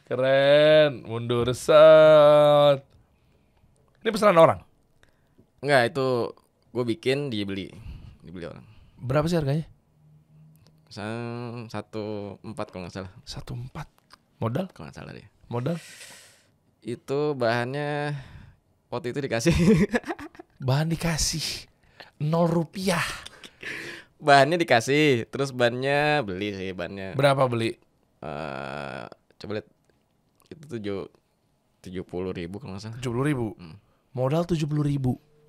Keren, mundur set. Ini pesanan orang. Enggak, itu gue bikin dibeli orang. Berapa sih harganya? 1,4 kalau nggak salah. 1,4. Modal? Kalau nggak salah deh. Modal? Itu bahannya waktu itu dikasih. Bahan dikasih 0 rupiah. Bahannya dikasih, terus bannya beli sih bannya. Berapa beli? Coba lihat itu 70.000 kalau nggak salah. 70.000. Modal 70.000.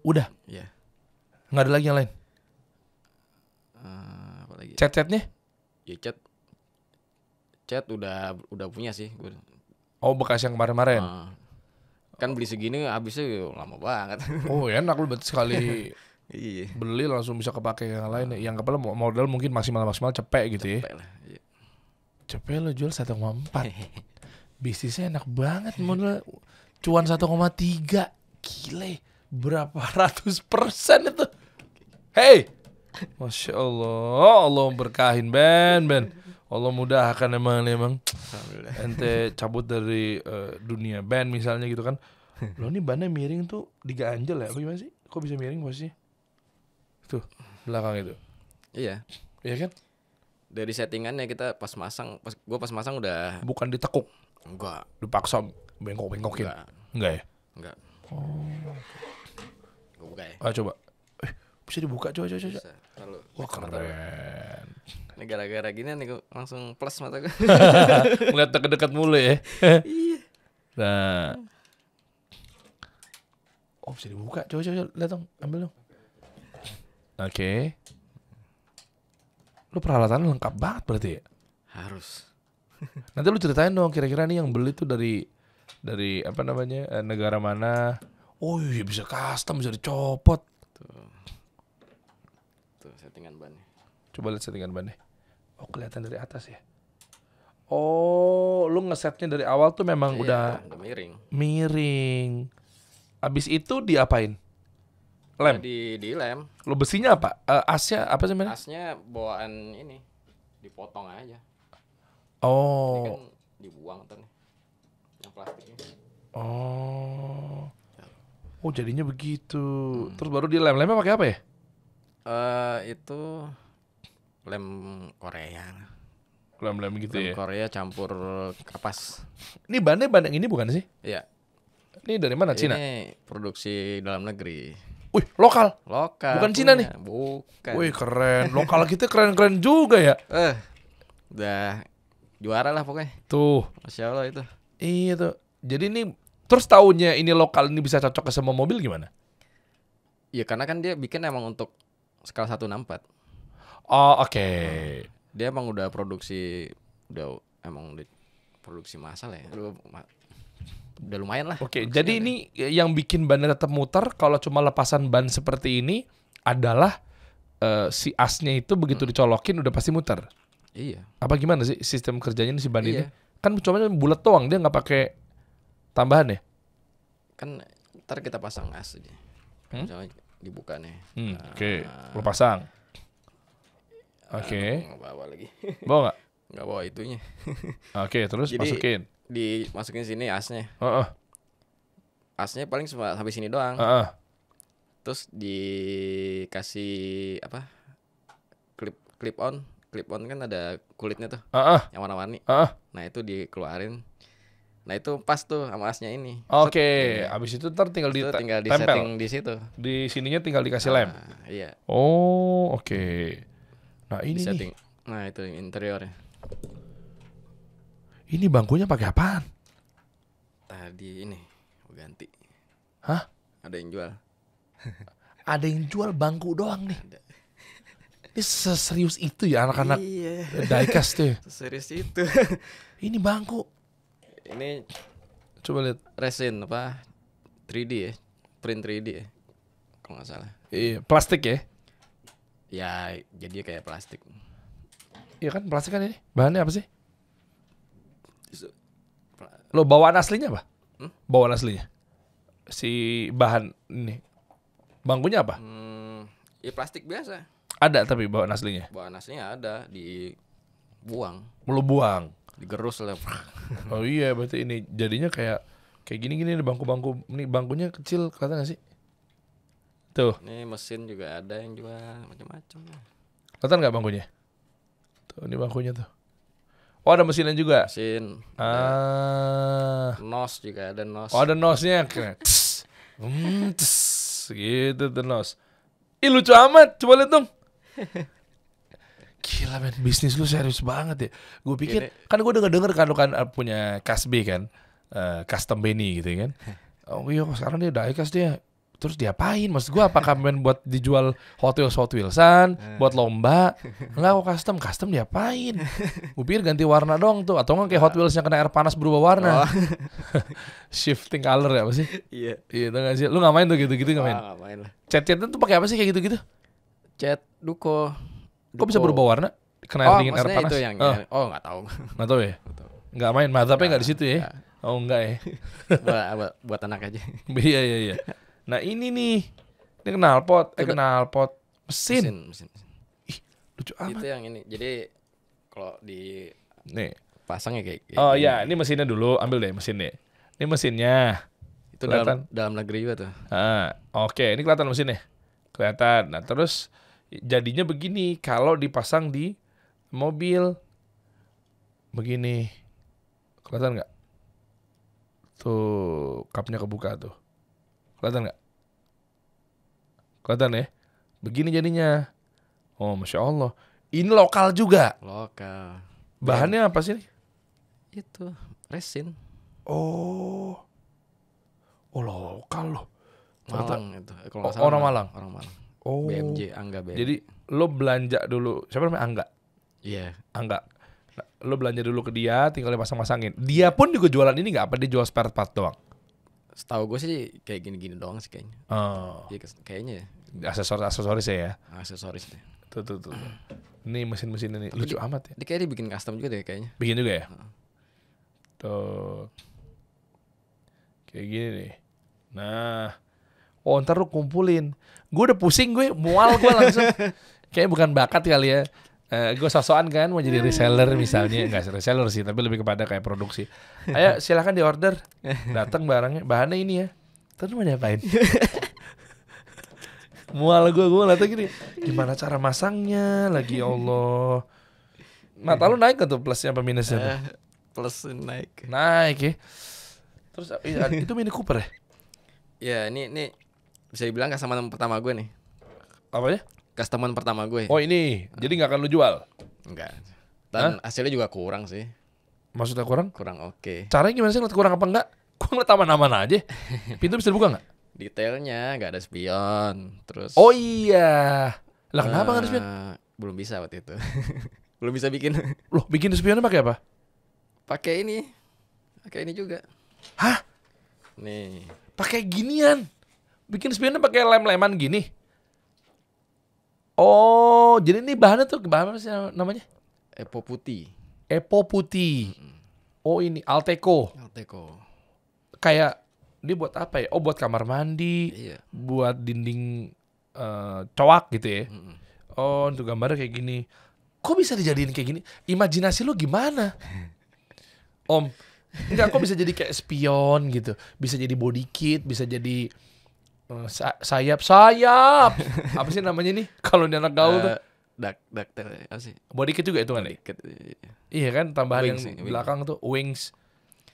Udah. Iya. Nggak ada lagi yang lain. Apa lagi? Cat-catnya? Ya cat udah punya sih gue. Oh, bekas yang kemarin-kemarin. Kan beli segini habisnya lama banget. Oh, enak lu berarti sekali Iya. beli langsung bisa kepake yang lain. Yang kepala modal mungkin maksimal cepet gitu ya. Cepet lah. Iya. Cepet lo jual 1,4. Bisnisnya enak banget, modal cuan 1,3. Gile, berapa ratus % itu? Hey, Masya Allah, Allah berkahin Ben. Allah mudahkan emang. Ente cabut dari dunia band misalnya gitu kan. Lo nih bannya miring tuh diganjel ya? Apa gimana sih? Kok bisa miring posisinya? Tuh, belakang itu. Iya. Iya kan? Dari settingannya kita pas masang udah Bukan ditekuk, enggak. dipaksa bengkok-bengkokin. Enggak ya? Enggak. Oh. Gue buka ya. Coba. Bisa dibuka coba. Bisa. Lalu. Wah, keren. Ini gara-gara gini nih gua langsung plus mata gue. Ngeliat deket-deket mulu ya. Iya. Nah. Oh, bisa dibuka. Coba lihat dong, ambil dong. Oke. Lu peralatannya lengkap banget berarti ya? Harus. Nanti lu ceritain dong kira-kira nih yang beli tuh dari apa namanya? Negara mana? Oh iya, bisa custom, bisa dicopot. Tuh settingan bannya. Coba lihat settingan bannya. Oh, kelihatan dari atas ya. Oh, lu ngesetnya dari awal tuh memang udah miring. Abis itu diapain? Lem. Di lem. Lu besinya apa? Asnya apa sih? Asnya bawaan ini. Dipotong aja. Oh. Ini kan dibuang ntar nih. Yang plastiknya. Oh. Oh, jadinya begitu. Terus baru di lem-lemnya pakai apa ya? Itu lem Korea. Lem-lem gitu Lem ya. Korea campur kapas. Ini ban yang ini bukan sih? Iya. Ini dari mana? Cina? Ini produksi dalam negeri. Wih, lokal. Lokal. Bukan Cina nih? Bukan. Wih, keren. Lokal kita keren-keren juga ya. Udah juara lah pokoknya. Tuh. Masya Allah itu. Iya tuh. Jadi ini terus taunya ini lokal ini bisa cocok ke semua mobil gimana? Ya karena kan dia bikin emang untuk skala 164. Oh, oke. Dia emang udah produksi, udah produksi massal ya. Udah lumayan lah. Oke, jadi ini yang bikin bannya tetap muter kalau cuma lepasan ban seperti ini adalah si asnya itu begitu dicolokin udah pasti muter. Iya. Apa gimana sih sistem kerjanya si ban ini? Iya. Kan cuma bulat doang, dia nggak pakai tambahan ya? Kan ntar kita pasang as aja. Misalnya dibuka nih. Oke, lu pasang. Oke. Nggak bawa lagi. Bawa nggak? Nggak bawa itunya. Oke, terus Jadi, masukin. Dimasukin sini asnya. Asnya paling sampai sini doang. Terus dikasih apa? Clip on kan ada kulitnya tuh. Yang warna-warni. Nah, itu dikeluarin. Nah, itu pas tuh sama asnya ini. Oke, abis itu ntar tinggal tinggal di tempel. setting di situ. Di sininya tinggal dikasih lem. Iya. Oh, oke. Nah, ini Di setting. nih. Nah, itu interiornya. Ini bangkunya pakai apaan? Tadi ini ganti. Hah? Ada yang jual. Ada yang jual bangku doang nih. Ada. Ini seserius itu ya anak-anak diecast tuh. Serius itu. Ini bangku. Ini Coba lihat. resin apa? 3D ya. Print 3D ya. Kalau nggak salah. Iya, plastik ya? Ya, jadi kayak plastik. Iya kan plastik kan ini. Bahannya apa sih? Lo bawaan aslinya apa? Bawaan aslinya. Si bahan ini. Bangkunya apa? Ya plastik biasa. Ada tapi bawaan aslinya. Bawaan aslinya ada, dibuang, Lo buang. digerus lah. Oh iya, berarti ini jadinya kayak gini-gini nih bangku-bangku. Ini bangkunya kecil, kelihatan gak sih? Tuh. Ini mesin juga ada yang jual macam-macam. Kelihatan gak bangkunya? Tuh, ini bangkunya tuh. Oh, ada mesinnya juga. Mesin. Nos juga ada nos. Oh, ada nosnya. Gitu tuh nos. Ih, lucu amat. Coba lihat dong. Gila men, bisnis lu serius banget ya. Gue pikir, kan gue denger kan lu kan punya Kasbi kan, custom Benny gitu kan. Oh iya, sekarang dia udah ikas dia. Terus diapain? Maksud gue apakah main buat dijual Hot Wheels-an, buat lomba? Enggak, kok custom diapain? Gue pikir ganti warna dong tuh, atau enggak kayak Hot Wheels yang kena air panas berubah warna. Shifting color ya apa sih? Iya. Iya, tau gak sih? Lu ngapain tuh gitu-gitu ngapain? Nggak main lah. Cat-catnya tuh pakai apa sih kayak gitu-gitu? Cat duko. Kok bisa berubah warna? Kena air dingin, air maksudnya panas? itu yang nggak tahu. Nggak tahu ya? Nggak main, mazhabnya nggak di situ ya? Oh enggak ya? buat anak aja. Iya. Nah ini nih, ini knalpot, mesin. Ih, lucu amat. Itu yang ini. Jadi kalau di Nih. pasangnya kayak Oh gini. iya, ini mesinnya dulu, ambil deh mesinnya. Ini mesinnya. Itu dalam negeri juga tuh. Oke, ini kelihatan mesinnya. Kelihatan. Nah terus jadinya begini kalau dipasang di mobil. Begini. Kelihatan nggak? Tuh, kapnya kebuka tuh. Kelihatan nggak? Kelihatan ya? Begini jadinya. Oh, Masya Allah. Ini lokal juga. Lokal. Bahannya apa sih? Itu resin. Oh, lokal loh. Malang itu. Kalau nggak Orang Malang. Orang Malang. Oh. BMJ, Angga BMJ. Jadi lo belanja dulu. Siapa namanya? Angga. Iya. Angga. Nah, lo belanja dulu ke dia, tinggal pasang-pasangin. Dia pun juga jualan ini nggak? Apa dia jual spare part doang? Setahu gue sih kayak gini-gini doang sih kayaknya. Oh. Iya kayaknya ya. Aksesoris ya. Aksesoris deh. Tuh. Ini mesin-mesin ini lucu amat ya. Dia kayak dibikin custom juga deh kayaknya. Bikin juga ya. Tuh. Kayak gini nih. Nah. Oh, ntar lu kumpulin. Gue udah pusing mual gue langsung. Kayaknya bukan bakat kali ya. Gue sosokan kan mau jadi reseller misalnya. Enggak reseller sih, tapi lebih kepada kayak produksi. Ayo silakan di order. Datang barangnya, bahannya ini ya. Terus mau diapain? Mual gue ngeliatnya gini. Gimana cara masangnya lagi, ya Allah. Mata lu naik gak tuh plusnya apa minusnya tuh? Plus naik ya. Terus itu Mini Cooper ya? Ya ini bisa dibilang customer pertama gue nih. Apanya? Customer pertama gue. Oh ini, jadi nggak akan lu jual? Enggak. Dan hasilnya juga kurang sih. Maksudnya kurang? Kurang oke. Caranya gimana sih ngeliat kurang apa enggak? Kok ngeliat aman-aman aja? Pintu bisa dibuka nggak? Detailnya nggak ada spion. Terus. Oh iya. Lah kenapa nggak ada spion? Belum bisa waktu itu. Belum bisa bikin. Loh bikin spionnya pakai apa? Pakai ini juga. Hah? Nih. Pakai ginian? Bikin spionnya pakai lem-leman gini? Oh, jadi ini bahannya tuh bahan apa sih namanya? Epo putih. Epo putih. Oh ini Alteco. Kayak dia buat apa ya? Oh buat kamar mandi. Iya. Buat dinding cowak gitu ya. Oh untuk gambarnya kayak gini. Kok bisa dijadiin kayak gini? Imajinasi lu gimana? Om, enggak kok bisa jadi kayak spion gitu. Bisa jadi body kit, bisa jadi sayap. Apa sih namanya nih? Kalau di anak gaul tuh. Dakter apa sih? Body kit juga itu kan? Iya kan, tambahan Wings, yang belakang tuh wings.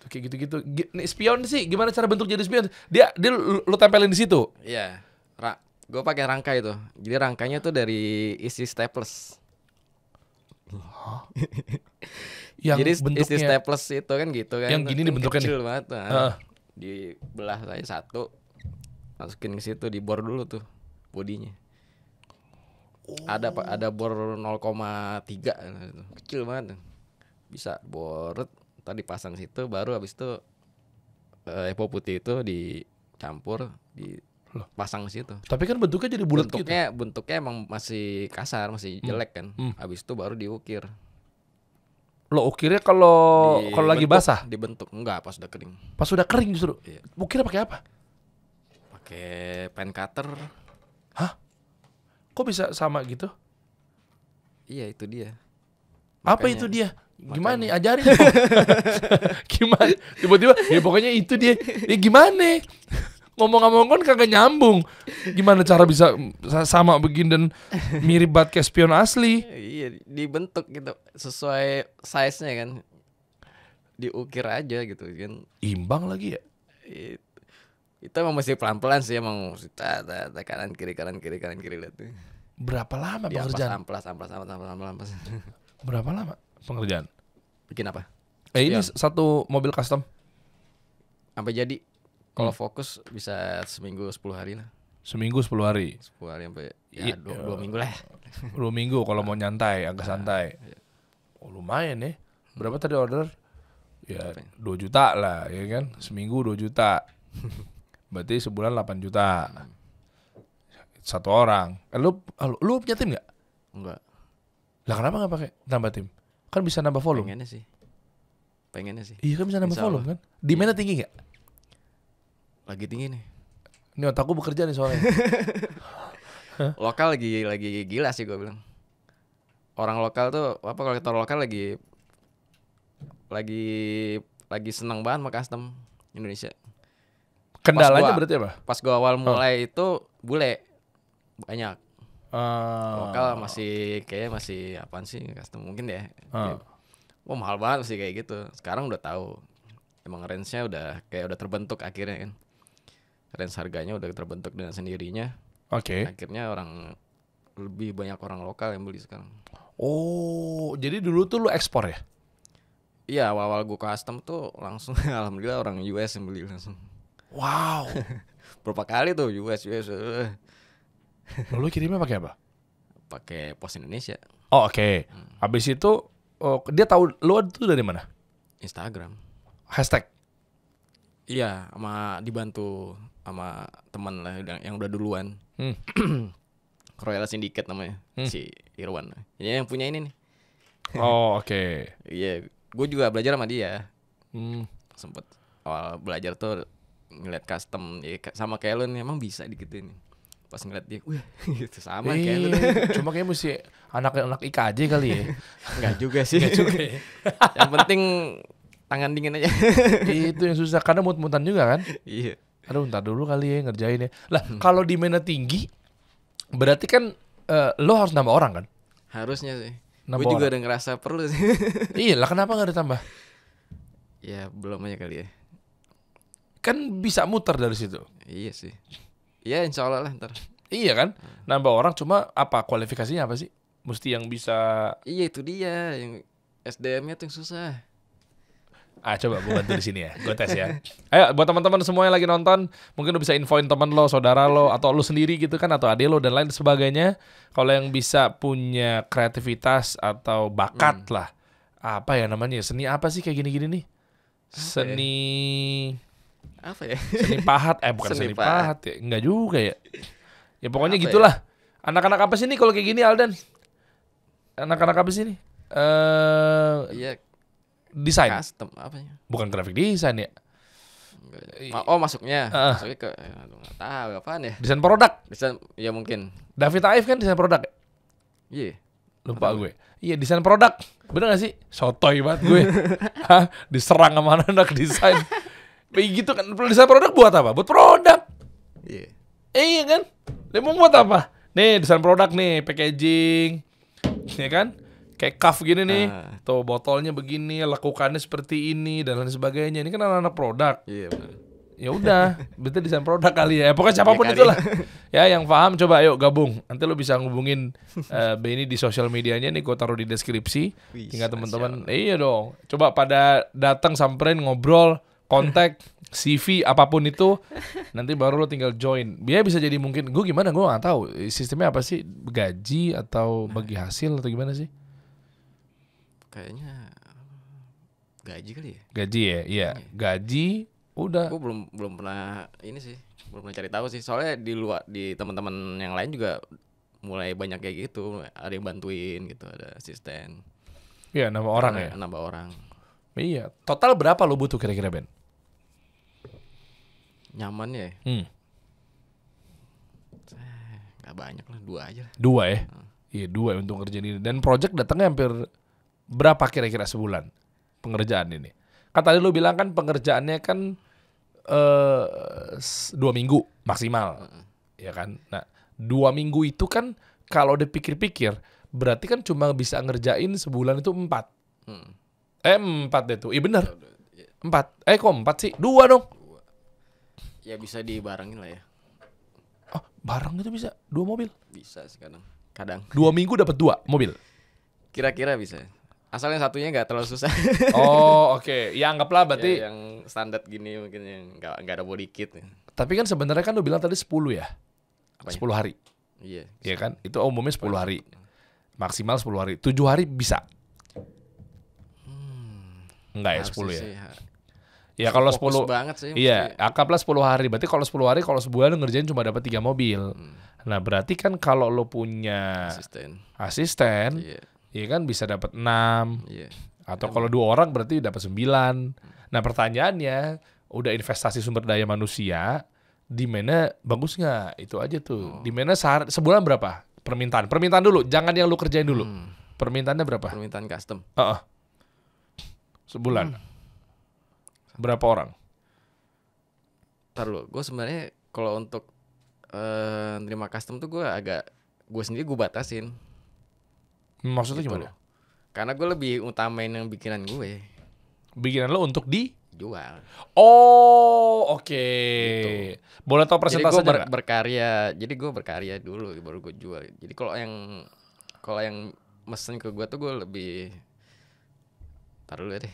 Tuh kayak gitu-gitu. Nih spion sih, gimana cara bentuk jadi spion? Dia lu tempelin di situ. Iya. Gue pakai rangka itu. Jadi rangkanya tuh dari isi staples. Yang jadi bentuknya isi staples itu kan gitu kan. Yang gini dibentuknya kecil nih. banget. Dibelah saya satu. Masukin ke situ, dibor dulu tuh bodinya. Ada bor 0,3 gitu. Kecil banget. Bisa bor tadi pasang situ, baru habis itu epo putih itu dicampur, dipasang ke situ. Tapi kan bentuknya jadi bulat gitu. Bentuknya emang masih kasar, masih jelek kan. Habis itu baru diukir. Lo ukirnya kalau lagi basah? Dibentuk enggak, pas udah kering. Pas udah kering justru. Iya. Ukirnya pakai apa? Pakai pen cutter. Hah? Kok bisa sama gitu? Iya, itu dia. Apa itu dia? Gimana nih? Ajarin dong. Gimana? Tiba-tiba ya pokoknya itu dia. Ya gimana? Ngomong-ngomong kan kagak nyambung. Gimana cara bisa sama begini dan mirip banget kayak spion asli? Iya, dibentuk gitu sesuai size-nya kan. Diukir aja gitu kan. Imbang lagi ya? Itu emang mesti pelan-pelan sih, emang kanan kiri lihat tuh. Berapa lama Di pengerjaan? amplas. Berapa lama pengerjaan? Bikin apa? Ini satu mobil custom. Sampai jadi. Kalau fokus bisa seminggu 10 hari lah. Seminggu 10 hari. 10 hari sampai ya 2 minggu lah. 2 minggu kalau mau nyantai, agak santai. Oh, lumayan ya. Berapa tadi order? Ya 2 juta lah, ya kan? Seminggu 2 juta. Berarti sebulan 8 juta. Satu orang. Lu punya tim nggak? Enggak. Lah kenapa nggak pakai nambah tim? Kan bisa nambah volume. Pengennya sih. Iya kan bisa nambah volume kan? Demand-nya tinggi nggak? Lagi tinggi nih. Ini otakku bekerja nih soalnya. Lokal lagi gila sih gue bilang. Orang lokal tuh apa, kalau kita lokal lagi senang banget sama custom Indonesia. Kendalanya berarti apa? Pas gue awal mulai itu bule banyak. Lokal masih apaan sih custom mungkin ya. Wah mahal banget sih kayak gitu. Sekarang udah tahu. Emang range-nya udah terbentuk akhirnya kan. Range harganya udah terbentuk dengan sendirinya. Oke. Akhirnya lebih banyak orang lokal yang beli sekarang. Oh, jadi dulu tuh lu ekspor ya? Iya, awal-awal gue custom tuh langsung alhamdulillah orang US yang beli langsung. Wow. Berapa kali tuh US. Lalu kirimnya pakai apa? Pakai Pos Indonesia. Oh, oke. Habis itu dia tahu lu tuh dari mana? Instagram. Hashtag. Iya, dibantu sama teman lah yang udah duluan. Royal Syndicate namanya, si Irwan. Ini yang punya ini nih. Oh, oke. Iya, gue juga belajar sama dia. Sempet awal belajar tuh ngeliat custom ya, sama kayak lu nih, emang bisa digituin. Pas ngeliat dia, wah gitu sama kayak lu. Cuma kayak mesti anak IKJ kali ya. Enggak juga sih. Enggak juga ya. Yang penting tangan dingin aja. Itu yang susah karena mut-mutan juga kan. Iya. Aduh, ntar dulu kali ya ngerjainnya. Lah, kalau demand tinggi berarti kan lo harus nambah orang kan? Harusnya sih. Gue juga udah ngerasa perlu sih. Iya lah, kenapa gak ditambah? Ya belum aja kali ya. Kan bisa muter dari situ. Iya sih. Iya, insya Allah lah ntar. Iya kan? Nambah orang cuma apa kualifikasinya apa sih? Mesti yang bisa. Iya itu dia yang SDM-nya tuh yang susah. Coba gue bantu di sini ya, gue tes ya. Ayo buat teman-teman semua yang lagi nonton, mungkin lu bisa infoin teman lo, saudara lo, atau lu sendiri gitu kan, atau adik lo dan lain sebagainya. Kalau yang bisa punya kreativitas atau bakat lah, apa ya namanya? Seni apa sih kayak gini-gini nih? Seni Apa ya? seni pahat, bukan Seni seni pahat ya, enggak juga ya. Ya pokoknya Apa gitulah. Anak-anak apa sih nih kalau kayak gini Aldan? Anak-anak apa sih nih? Iya, Desain. custom apanya? Bukan graphic design ya. Oh masuknya masuknya ke aduh nggak tahu apaan ya. Desain produk. Desain ya mungkin. David Aif kan desain produk ya? Iya. Lupa gue. Iya desain produk. Bener gak sih? Sotoy banget gue. Hah? Diserang sama anak desain. Begitu kan. Desain produk buat apa? Buat produk. Iya. Iya kan? Dia mau buat apa? Nih desain produk nih. Packaging. Ya kan? Kayak cuff gini nih. Tuh botolnya begini. Lakukannya seperti ini. Dan lain sebagainya. Ini kan anak-anak produk. Iya benar. Ya udah, berarti desain produk kali ya. Pokoknya siapapun Ya, itulah. Ya yang paham coba ayo gabung. Nanti lo bisa ngubungin Benny di sosial medianya nih, gue taruh di deskripsi. Tinggal teman-teman. Iya dong. Coba pada datang samperin ngobrol, kontak, CV apapun itu. Nanti baru lo tinggal join. Dia bisa jadi mungkin gue gimana gue nggak tahu. Sistemnya apa sih? Gaji atau bagi hasil atau gimana sih? Kayaknya gaji kali ya. Gaji ya, iya. Gaji udah. Gue belum pernah ini sih, belum pernah cari tahu sih. Soalnya di luar di teman-teman yang lain juga mulai banyak kayak gitu. Ada yang bantuin gitu, ada asisten. Iya, nambah orang ya. Nambah orang. Iya. Total berapa lo butuh kira-kira Ben? Nyaman ya? Gak banyak lah, 2 aja lah. 2 ya? Iya 2 untuk ngerjain ini. Dan project datangnya hampir berapa kira-kira sebulan pengerjaan ini? Kan tadi lu bilang kan pengerjaannya kan 2 minggu maksimal, ya kan? Nah 2 minggu itu kan kalau dipikir-pikir berarti kan cuma bisa ngerjain sebulan itu 4. 4 deh tuh, iya bener 4. Kok 4 sih? 2 dong. Ya bisa dibarengin lah ya. Oh bareng itu bisa 2 mobil? Bisa sih kadang 2 minggu dapat 2 mobil? Kira-kira bisa. Asal yang satunya nggak terlalu susah. Oh oke. Ya anggaplah berarti ya, yang standar gini mungkin yang nggak ada body kit. Tapi kan sebenarnya kan lu bilang tadi 10 ya. Apanya? 10 hari. Iya. Iya kan? Itu umumnya 10 hari. Maksimal 10 hari. 7 hari bisa. Enggak ya 10 ya. Sih, Ya kalau 10 fokus banget sih. iya, anggaplah 10 hari. Berarti kalau 10 hari kalau sebulan lu ngerjain cuma dapat 3 mobil. Nah, berarti kan kalau lu punya asisten Iya. iya kan bisa dapat 6. Iya. Atau kalau 2 orang berarti dapat 9. Nah, pertanyaannya, udah investasi sumber daya manusia, demand-nya bagus nggak? Itu aja tuh. Demand-nya sebulan berapa? Permintaan dulu, jangan yang lu kerjain dulu. Permintaannya berapa? Permintaan custom. Sebulan. Berapa orang? Ntar lu, gue sebenarnya kalau untuk nerima custom tuh gue sendiri gue batasin. Maksudnya Gitu gimana? loh. Karena gue lebih utamain yang bikinan gue. Bikinan lo untuk Jual. Oh, oke. Gitu. Boleh tahu Jadi persentasenya gue nggak? berkarya dulu baru gue jual. Jadi kalau yang mesen ke gue tuh gue lebih taruh dulu deh.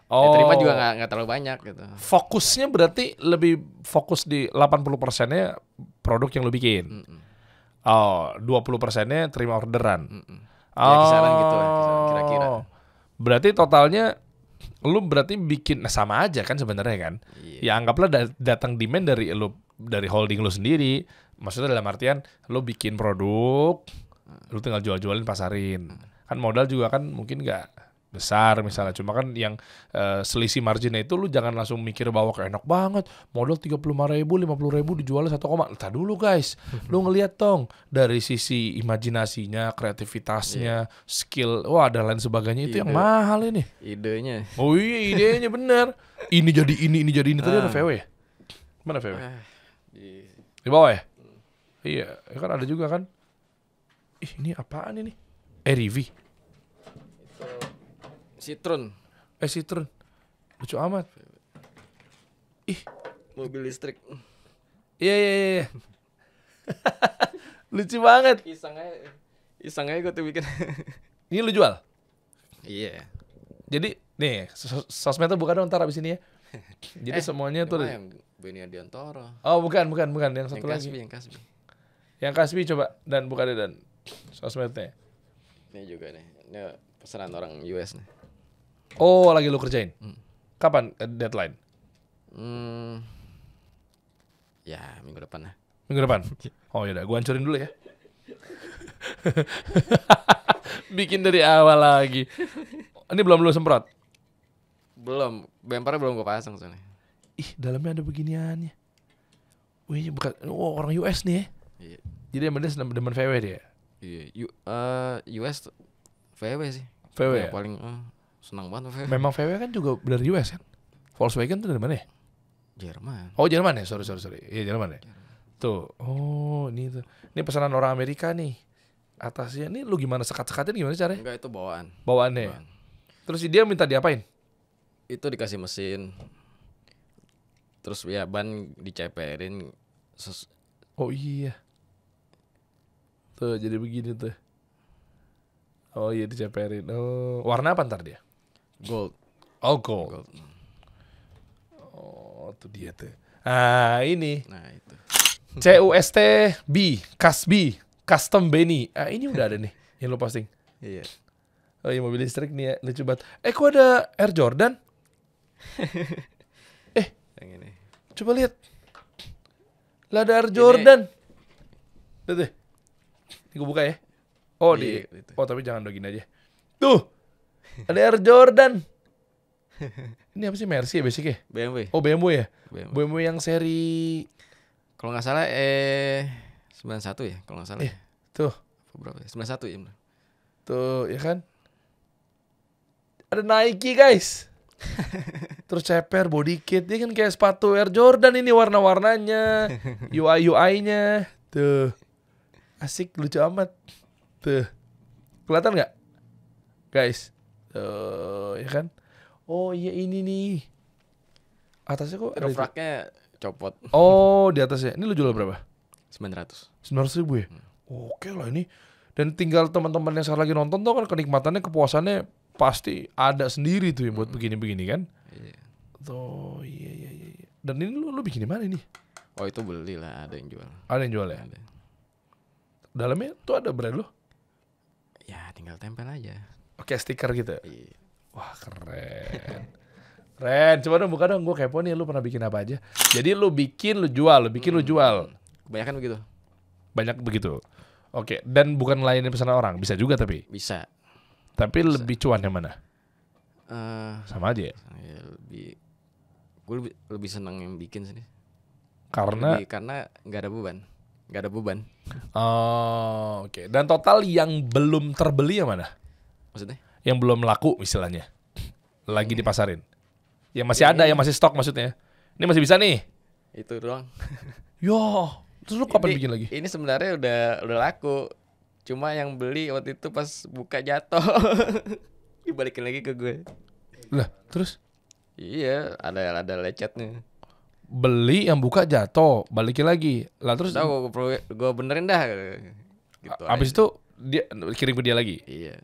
Ya, terima juga nggak terlalu banyak gitu. Fokusnya berarti lebih fokus di 80%-nya produk yang lo bikin. 20%-nya terima orderan. Ya kisaran gitu lah, kira-kira. Berarti totalnya lu berarti bikin sama aja kan sebenarnya kan? Iya. Ya anggaplah datang demand dari holding lu sendiri. Maksudnya dalam artian lu bikin produk, lu tinggal jual-jualin, pasarin. Kan modal juga kan mungkin nggak besar misalnya, cuma kan yang selisih marginnya itu lu jangan langsung mikir bahwa enak banget modal 35.000, 50.000 dijualnya 1, entah dulu guys. Lu ngeliat dong dari sisi imajinasinya, kreativitasnya, skill, dan lain sebagainya itu yang mahal ini. Idenya. Oh iya idenya bener. Ini jadi ini tadi ada VW ya? Mana VW? Di bawah ya? Iya, kan ada juga kan. Ini apaan ini? REV. Citroen. Citroen. Lucu amat. Mobil listrik. Iya. Lucu banget. Iseng aja gue tuh bikin. Ini lu jual? Iya. Jadi nih sosmed tuh bukan dong ntar abis ini ya. Jadi semuanya tuh yang Beni Adiantoro. Oh bukan yang satu lagi. Yang Kasbi coba dan buka deh dan sosmednya. Ini juga nih. Ini pesanan orang US nih. Oh lagi lu kerjain. Kapan deadline? Ya minggu depan lah. Minggu depan. Oh yaudah, gua hancurin dulu ya. Bikin dari awal lagi. Ini belum lu semprot? Belum, bempernya belum gue pasang soalnya. Ih, dalamnya ada beginiannya. Wih, bukan orang US nih ya. Iya. Jadi emang dia demen VW dia. Iya, US VW sih. VW ya? Paling senang banget VW. Memang VW kan juga dari US kan? Volkswagen tuh dari mana ya? Jerman. Oh, Jerman ya? Sorry. Iya, Jerman ya. Tuh. Oh, ini tuh. Ini pesanan orang Amerika nih. Atasnya ini lu gimana sekat-sekatin gimana caranya? Enggak, itu bawaan. Bawaannya. Terus dia minta diapain? Itu dikasih mesin. Terus ya ban diceperin. Oh iya. Tuh jadi begini tuh. Oh iya diceperin. Oh, warna apa ntar dia? Gold. Oh gold. Oh tuh dia tuh. Ah ini. Nah itu. CUSTB, Kasbi, Custom Beni. Ah ini udah ada nih yang lo posting. Iya. Oh iya mobil listrik nih ya, lucu banget. Kok ada Air Jordan? Yang ini. Coba lihat. Lah ada Air Jordan. Lihat deh. Ini gue buka ya. Oh iya, di. itu. Oh tapi jangan udah gini aja. Tuh. Ada Air Jordan. Ini apa sih Mercy ya basicnya? BMW. Oh BMW ya. BMW. Yang seri. Kalau nggak salah 91 ya, kalau nggak salah. Tuh. Berapa ya? 91 ya. Tuh ya kan. Ada Nike guys. Terus ceper body kit. Dia kan kayak sepatu Air Jordan ini warna-warnanya. UI-nya. Tuh. Asik lucu amat. Tuh. Kelihatan gak? Guys. Tuh ya kan. Oh iya ini nih. Atasnya kok Roof racknya copot. Oh di atasnya. Ini lu jual berapa? 900. 900 ribu ya? Oke lah ini. Dan tinggal teman-teman yang sekarang lagi nonton tuh kan kenikmatannya, kepuasannya pasti ada sendiri tuh yang buat begini-begini kan. Iya. Tuh iya. Dan ini lu bikin di mana ini? Oh itu beli lah, ada yang jual. Ada yang jual ya? Ada. Dalamnya tuh ada brand lu? Ya tinggal tempel aja. Oke stiker gitu. Iya. Wah keren. Keren. Coba dong buka dong, gue kepo nih lu pernah bikin apa aja. Jadi lu bikin lu jual, lu jual. Kebanyakan begitu. Banyak begitu. Oke, dan bukan layanin pesanan orang, bisa juga tapi. Bisa. Tapi lebih cuan yang mana? Sama aja ya? Ya, gue lebih senang yang bikin sih. Karena nggak ada beban. Oh, oke. Dan total yang belum terbeli yang mana? Maksudnya? Yang belum laku istilahnya. Lagi dipasarin. Yang masih ada, yang masih stok maksudnya. Ini masih bisa nih. Itu doang. Yo, terus lu kapan bikin lagi? Ini sebenarnya udah laku. Cuma yang beli waktu itu pas buka jatuh. Dibalikin lagi ke gue. Lah, terus? Iya, ada lecetnya. Beli yang buka jatuh, balikin lagi. Lah terus gue benerin dah. Gitu abis itu dia kirim ke dia lagi. Iya.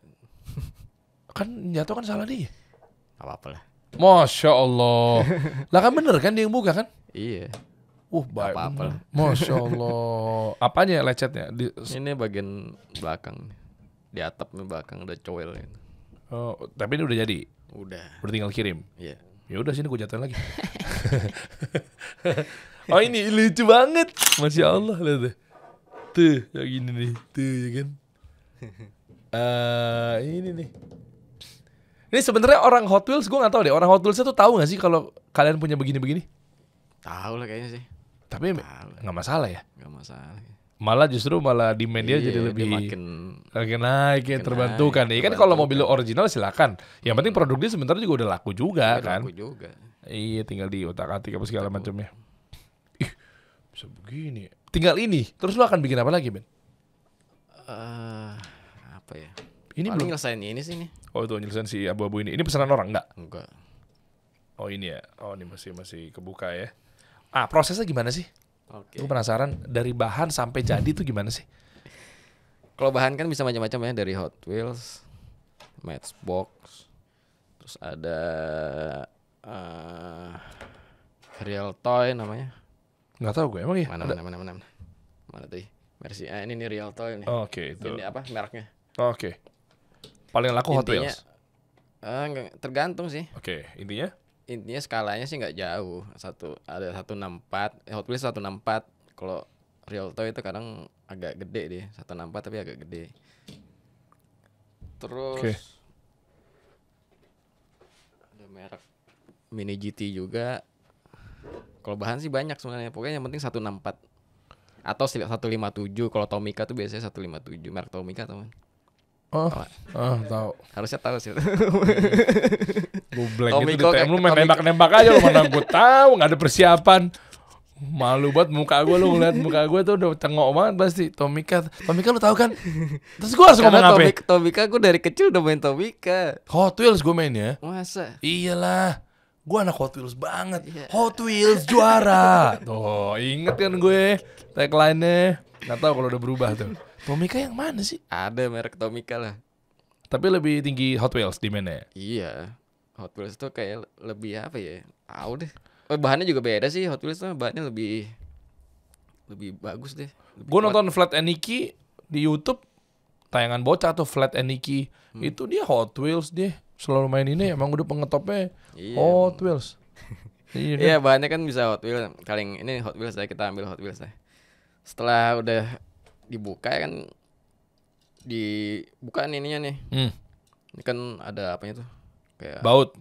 Kan jatuh kan salah dia. Apa-apa lah. Masya Allah. Lah kan bener kan dia yang buka kan? Iya. Baik apa-apa lah. Masya Allah. Apanya lecetnya? Ini bagian belakang. Di atapnya belakang ada coel. Oh, tapi ini udah jadi. Udah tinggal kirim. Iya. Ya udah sini gue jatuhin lagi. Oh ini lucu banget. Masya Allah lihat deh. Tuh yang gini nih. Tuh ya kan. Ini nih. Ini sebenarnya orang Hot Wheels gue nggak tahu deh. Orang Hot Wheels itu tahu nggak sih kalau kalian punya begini-begini? Tahu lah kayaknya sih. Tapi nggak masalah ya. Nggak masalah. Malah justru demand dia jadi lebih makin naik ya, terbantukan ya. Kan kalau mobil original silakan. Yang penting produk dia sebenarnya juga udah laku juga kan. Laku juga. Iya tinggal di otak-atik apa segala macamnya. Ih bisa begini. Tinggal ini. Terus lu akan bikin apa lagi Ben? Apa ya? Ini paling belum nyelesain ini sih nih. Oh itu nyelesain si abu-abu ini. Ini pesanan orang enggak? Enggak. Oh ini ya. Oh ini masih kebuka ya. Prosesnya gimana sih? Oke. Gue penasaran dari bahan sampai jadi tuh gimana sih? Kalau bahan kan bisa macam-macam ya, dari Hot Wheels, Matchbox, terus ada Real Toy namanya. Nggak tahu gue emang ya. Mana tuh? Versi ini nih Real Toy nih. Oke, itu. Ini apa mereknya? Oke. Paling laku Hot Intinya, Wheels. Tergantung sih. Oke, intinya Intinya skalanya sih nggak jauh. Ada 164, Hot Wheels 164. Kalau Real Toy itu kadang agak gede deh, 164 tapi agak gede. Terus Oke. ada merek Mini GT juga. Kalau bahan sih banyak sebenarnya. Pokoknya yang penting 164 atau 157. Kalau Tomica tuh biasanya 157. Merek Tomica teman. Tahu. Harusnya tahu sih. Gue blank Tommy itu kok DTM lu main Tommy- nembak-nembak aja lu, mana gue tahu nggak ada persiapan. Malu banget muka gue, lu ngeliat muka gue tuh udah tengok banget pasti. Tomica lu tahu kan? Terus gue harus ngomong Karena apa? Tomica gue dari kecil udah main Tomica. Hot Wheels gue main ya. Masa? Iyalah, gue anak Hot Wheels banget. Iya. Hot Wheels juara. Tuh, inget kan gue tagline-nya. Nggak tahu kalau udah berubah tuh. Tomica yang mana sih? Ada merek Tomica lah. Tapi lebih tinggi Hot Wheels di mana? Iya. Hot Wheels tuh kayak lebih apa ya? Tahu deh. Bahannya juga beda sih. Hot Wheels tuh bahannya lebih bagus deh. Lebih Gue kuat. nonton Flat and Nicky di YouTube, tayangan bocah tuh Flat and Nicky. Itu dia Hot Wheels dia. Selalu main ini emang udah pengetopnya Iya, Hot Wheels. Iya, Iya, bahannya kan bisa Hot Wheels. Kali ini Hot Wheels kita ambil Hot Wheels lah. Setelah udah dibuka ya kan, dibuka ininya nih. Ini kan ada apanya tuh? Kayak Baut.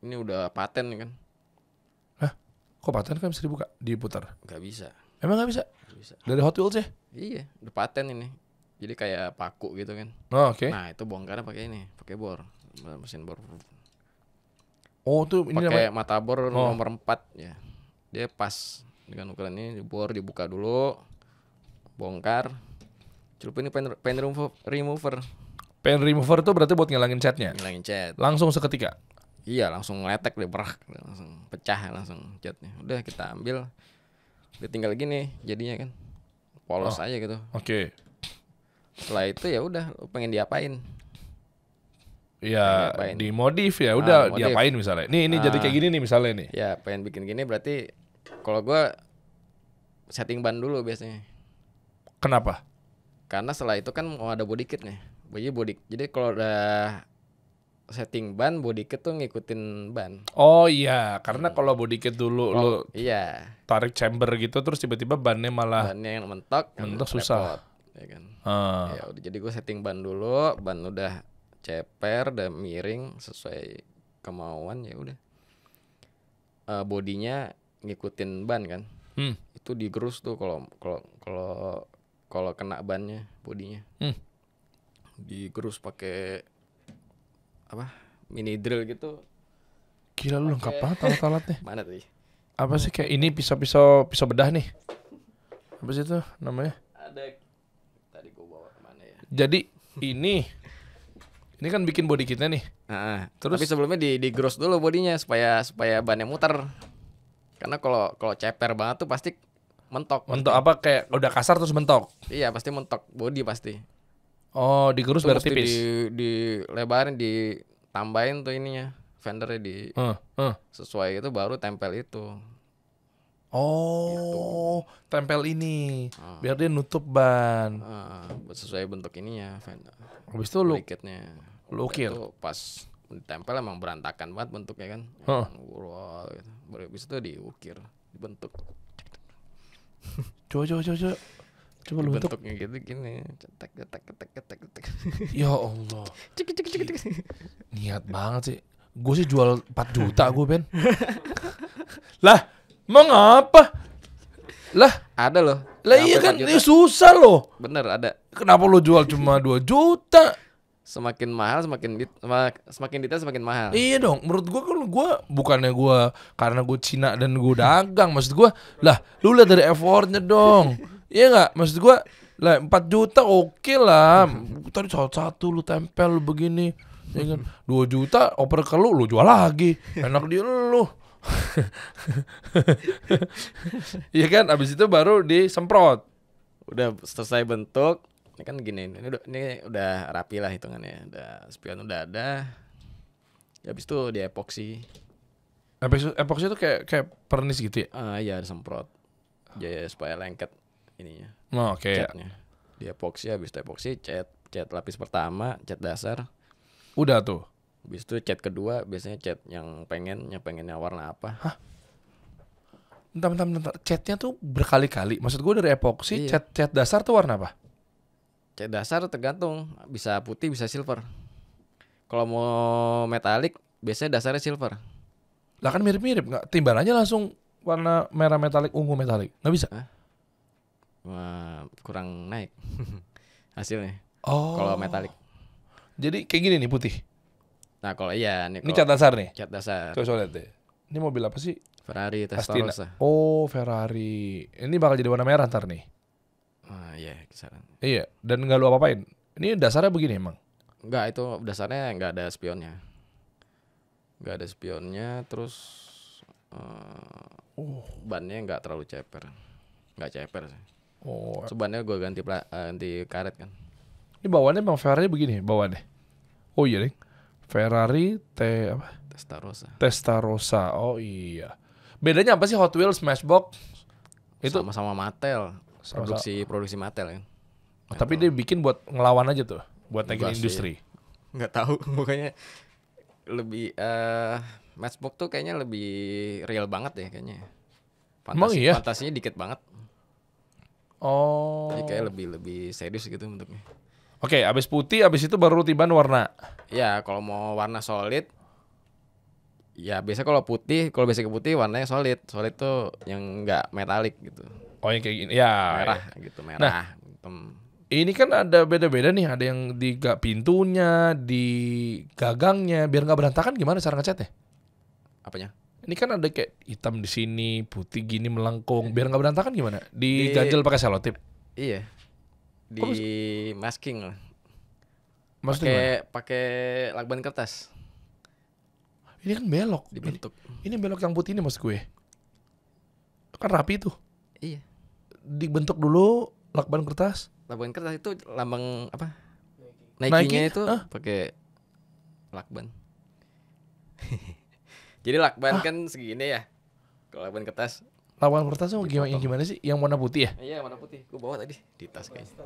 Ini udah paten nih kan. Kok paten kan bisa dibuka, diputar? Nggak bisa. Emang nggak bisa? Nggak bisa. Dari Hot Wheels ya? Iya, udah paten ini. Jadi kayak paku gitu kan. Oh, oke. Nah, itu bongkarnya pakai ini, pakai bor. Mesin bor. Oh tuh ini Pakai namanya. mata bor nomor 4 ya. Dia pas dengan ukuran ini, bor dibuka dulu. Bongkar. Celupin ini pen remover. Pen remover tuh berarti buat ngilangin catnya. Ngilangin cat. Langsung seketika. Iya, langsung ngeletek deh, berak, langsung pecah langsung catnya. Udah kita ambil. Udah tinggal gini jadinya kan. Polos aja gitu. Oke. Setelah itu ya udah, lu pengen diapain? Ya Diapain? dimodif ya udah Modif. diapain misalnya. Ini jadi kayak gini nih misalnya nih. Ya, pengen bikin gini berarti kalau gua setting ban dulu biasanya. Kenapa? Karena setelah itu kan mau ada body kit nih. Jadi kalau udah setting ban, body kit tuh ngikutin ban. Oh iya, karena kalau body kit dulu lu Iya, tarik chamber gitu terus tiba-tiba bannya malah bannya yang mentok kan mentok susah. repot, ya kan. ah. Ya udah, jadi gue setting ban dulu, ban udah ceper, udah miring sesuai kemauan, ya udah. Bodinya ngikutin ban kan. Itu digerus tuh kalau kena bannya, bodinya. Digerus pakai apa? Mini drill gitu. Gila lu lengkap banget alat-alatnya. Mana tuh? Apa sih kayak ini pisau bedah nih? Apa sih itu namanya? Ada, tadi gue bawa kemana ya? Jadi ini kan bikin body kitnya nih. Terus tapi sebelumnya digerus dulu bodinya supaya bannya muter. Karena kalau ceper banget tuh pasti mentok. Mentok apa kayak udah kasar terus mentok? Iya, pasti mentok bodi pasti. Oh, digerus biar Mesti tipis. dilebarin, ditambahin tuh ininya, fendernya di sesuai itu baru tempel itu. Oh, tempel ini biar dia nutup ban. Sesuai bentuk ininya, fender. Habis itu lu Bracketnya. ukir. Itu pas ditempel emang berantakan banget bentuknya kan. Wah, gitu. Baru habis itu diukir, dibentuk. Coba lu bentuk. Bentuknya gitu gini. Cetek. Ya Allah. Niat banget sih. Gue sih jual 4 juta gue, Ben. Lah, mau ngapa? Lah, Ada loh. lah Sampai iya kan 4 juta. ini susah loh. Bener ada. Kenapa lu jual cuma 2 juta? Semakin mahal semakin detail semakin mahal. Iya dong, menurut gue bukannya gue karena gue Cina dan gue dagang, maksud gue lah lu lihat dari effortnya dong, iya nggak? Maksud gue lah 4 juta oke lah, tadi satu lu tempel lu begini, ya kan? 2 juta oper ke lu jual lagi, enak di lu, Iya kan, abis itu baru disemprot. Udah selesai bentuk, ini kan gini, ini udah rapi lah hitungannya, udah spion udah ada. Ya, habis itu di epoksi. Epoxy itu kayak pernis gitu ya? Iya disemprot, jadi supaya lengket ininya. Oh, oke. Catnya. Di epoksi, habis itu epoksi cat lapis pertama, cat dasar. Udah tuh. Habis itu cat kedua, biasanya cat yang pengennya warna apa. Hah? Bentar. Catnya tuh berkali-kali. Maksud gue dari epoksi, Iya. cat dasar tuh warna apa? Cat dasar tergantung, bisa putih bisa silver. Kalau mau metalik, biasanya dasarnya silver. Lah kan mirip-mirip, nggak timbangannya langsung warna merah metalik, ungu metalik. Nggak bisa? Wah, kurang naik hasilnya. Oh. Kalau metalik. Jadi kayak gini nih putih. Nah kalau iya nih, Ini cat dasar nih. cat dasar Coba lihat deh. Ini mobil apa sih? Ferrari Astina. Testarossa. Oh, Ferrari. Ini bakal jadi warna merah ntar nih. Iya, kisaran. Iya, dan nggak lu apa-apain. Ini dasarnya begini emang. Enggak, itu dasarnya enggak ada spionnya. Enggak ada spionnya, terus bannya enggak terlalu ceper. Enggak ceper sih. Oh, Sebannya gue ganti karet kan. ini bawaannya emang Ferrari begini bawaannya. Oh iya deh. Ferrari apa? Testarossa. Testarossa. Oh iya. Bedanya apa sih Hot Wheels, Matchbox? Itu Sama-sama Mattel. Sama-sama. Produksi Mattel kan. tapi dia bikin buat ngelawan aja tuh, buat naikin Enggak sih. industri. Nggak tahu, pokoknya lebih Matchbox tuh kayaknya lebih real banget ya kayaknya. Emang iya? Fantasinya dikit banget. Oh. Jadi kayak lebih serius gitu bentuknya. Oke, abis putih, abis itu baru tiban warna. Ya, kalau mau warna solid, ya biasa kalau biasa putih warnanya solid. Solid tuh yang nggak metalik gitu. Oh yang kayak gini. Ya. Merah gitu, merah. Hitam. Ini kan ada beda-beda nih. Ada yang di pintunya, di gagangnya. Biar nggak berantakan gimana cara ngecatnya? Apanya? Ini kan ada kayak hitam di sini, putih gini melengkung. Biar nggak berantakan gimana? Diganjel pakai selotip. Iya. Di masking lah. Maksudnya Pakai lakban kertas ini kan belok. dibentuk. Ini belok yang putih ini maksud gue. Kan rapi tuh. Iya. Dibentuk dulu lakban kertas. Lakban kertas itu lambang apa? Nike? Nike-nya itu Hah? pakai lakban. Jadi lakban kan segini ya. Kalau lakban kertas. Lakban kertasnya Dipotong. gimana sih? Yang warna putih ya? Iya, warna putih. Gue bawa tadi di tas kayaknya.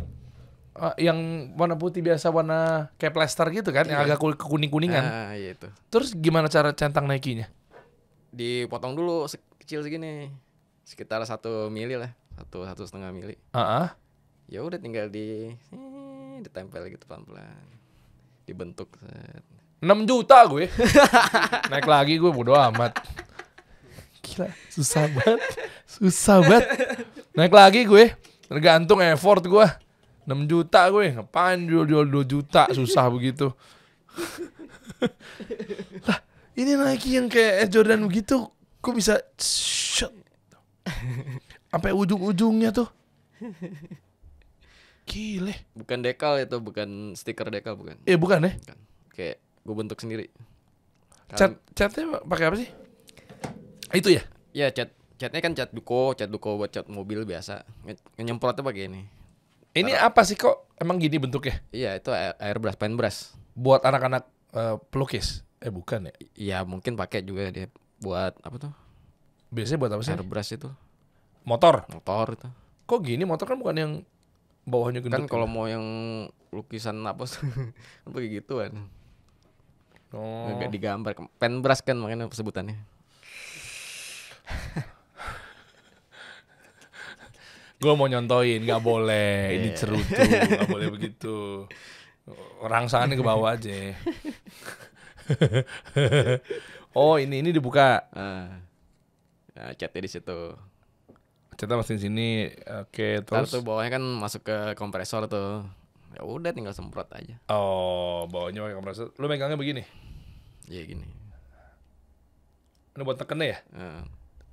Yang warna putih biasa warna kayak plester gitu kan? Yang Iya. agak kuning-kuningan. Iya itu. Terus gimana cara centang Nike-nya? Dipotong dulu kecil segini. Sekitar 1 mili lah. 1,5 mili. Ya udah tinggal ditempel gitu pelan-pelan. Dibentuk. 6 juta gue. Naik lagi gue bodo amat. Gila, susah banget. Naik lagi gue. Tergantung effort gue. 6 juta gue. Ngapain jual 2 juta, susah begitu. Lah, ini Nike yang kayak Air Jordan begitu, kok bisa sampai ujung-ujungnya tuh. Gile. Bukan dekal itu, bukan stiker dekal, bukan. Bukan ya? Bukan. Kayak gue bentuk sendiri. Catnya pakai apa sih? Itu ya? Ya catnya kan cat duko buat cat mobil biasa. Nyemprotnya pakai ini. Ini apa sih kok emang gini bentuknya? Iya, itu airbrush, paintbrush. Buat anak-anak pelukis? Bukan ya? Iya, mungkin pakai juga dia buat apa tuh? Biasanya buat apa sih? Airbrush itu. Motor. Motor itu. Kok gini motor kan bukan yang bawahnya gendut. Kan kalau mau yang lukisan apa kan pakai gituan. Oh. Enggak digambar. Paintbrush kan makanya sebutannya. Gue mau nyontoin, nggak boleh. Ini cerutu, nggak boleh begitu. Rangsangannya ke bawah aja. Oh ini dibuka. Nah, catnya di situ. Catnya masih di sini. Oke, Terus terus. tuh bawahnya kan masuk ke kompresor tuh. Ya udah tinggal semprot aja. Oh, bawahnya pakai kompresor. Lu megangnya begini. Ya gini. Ini buat tekennya ya?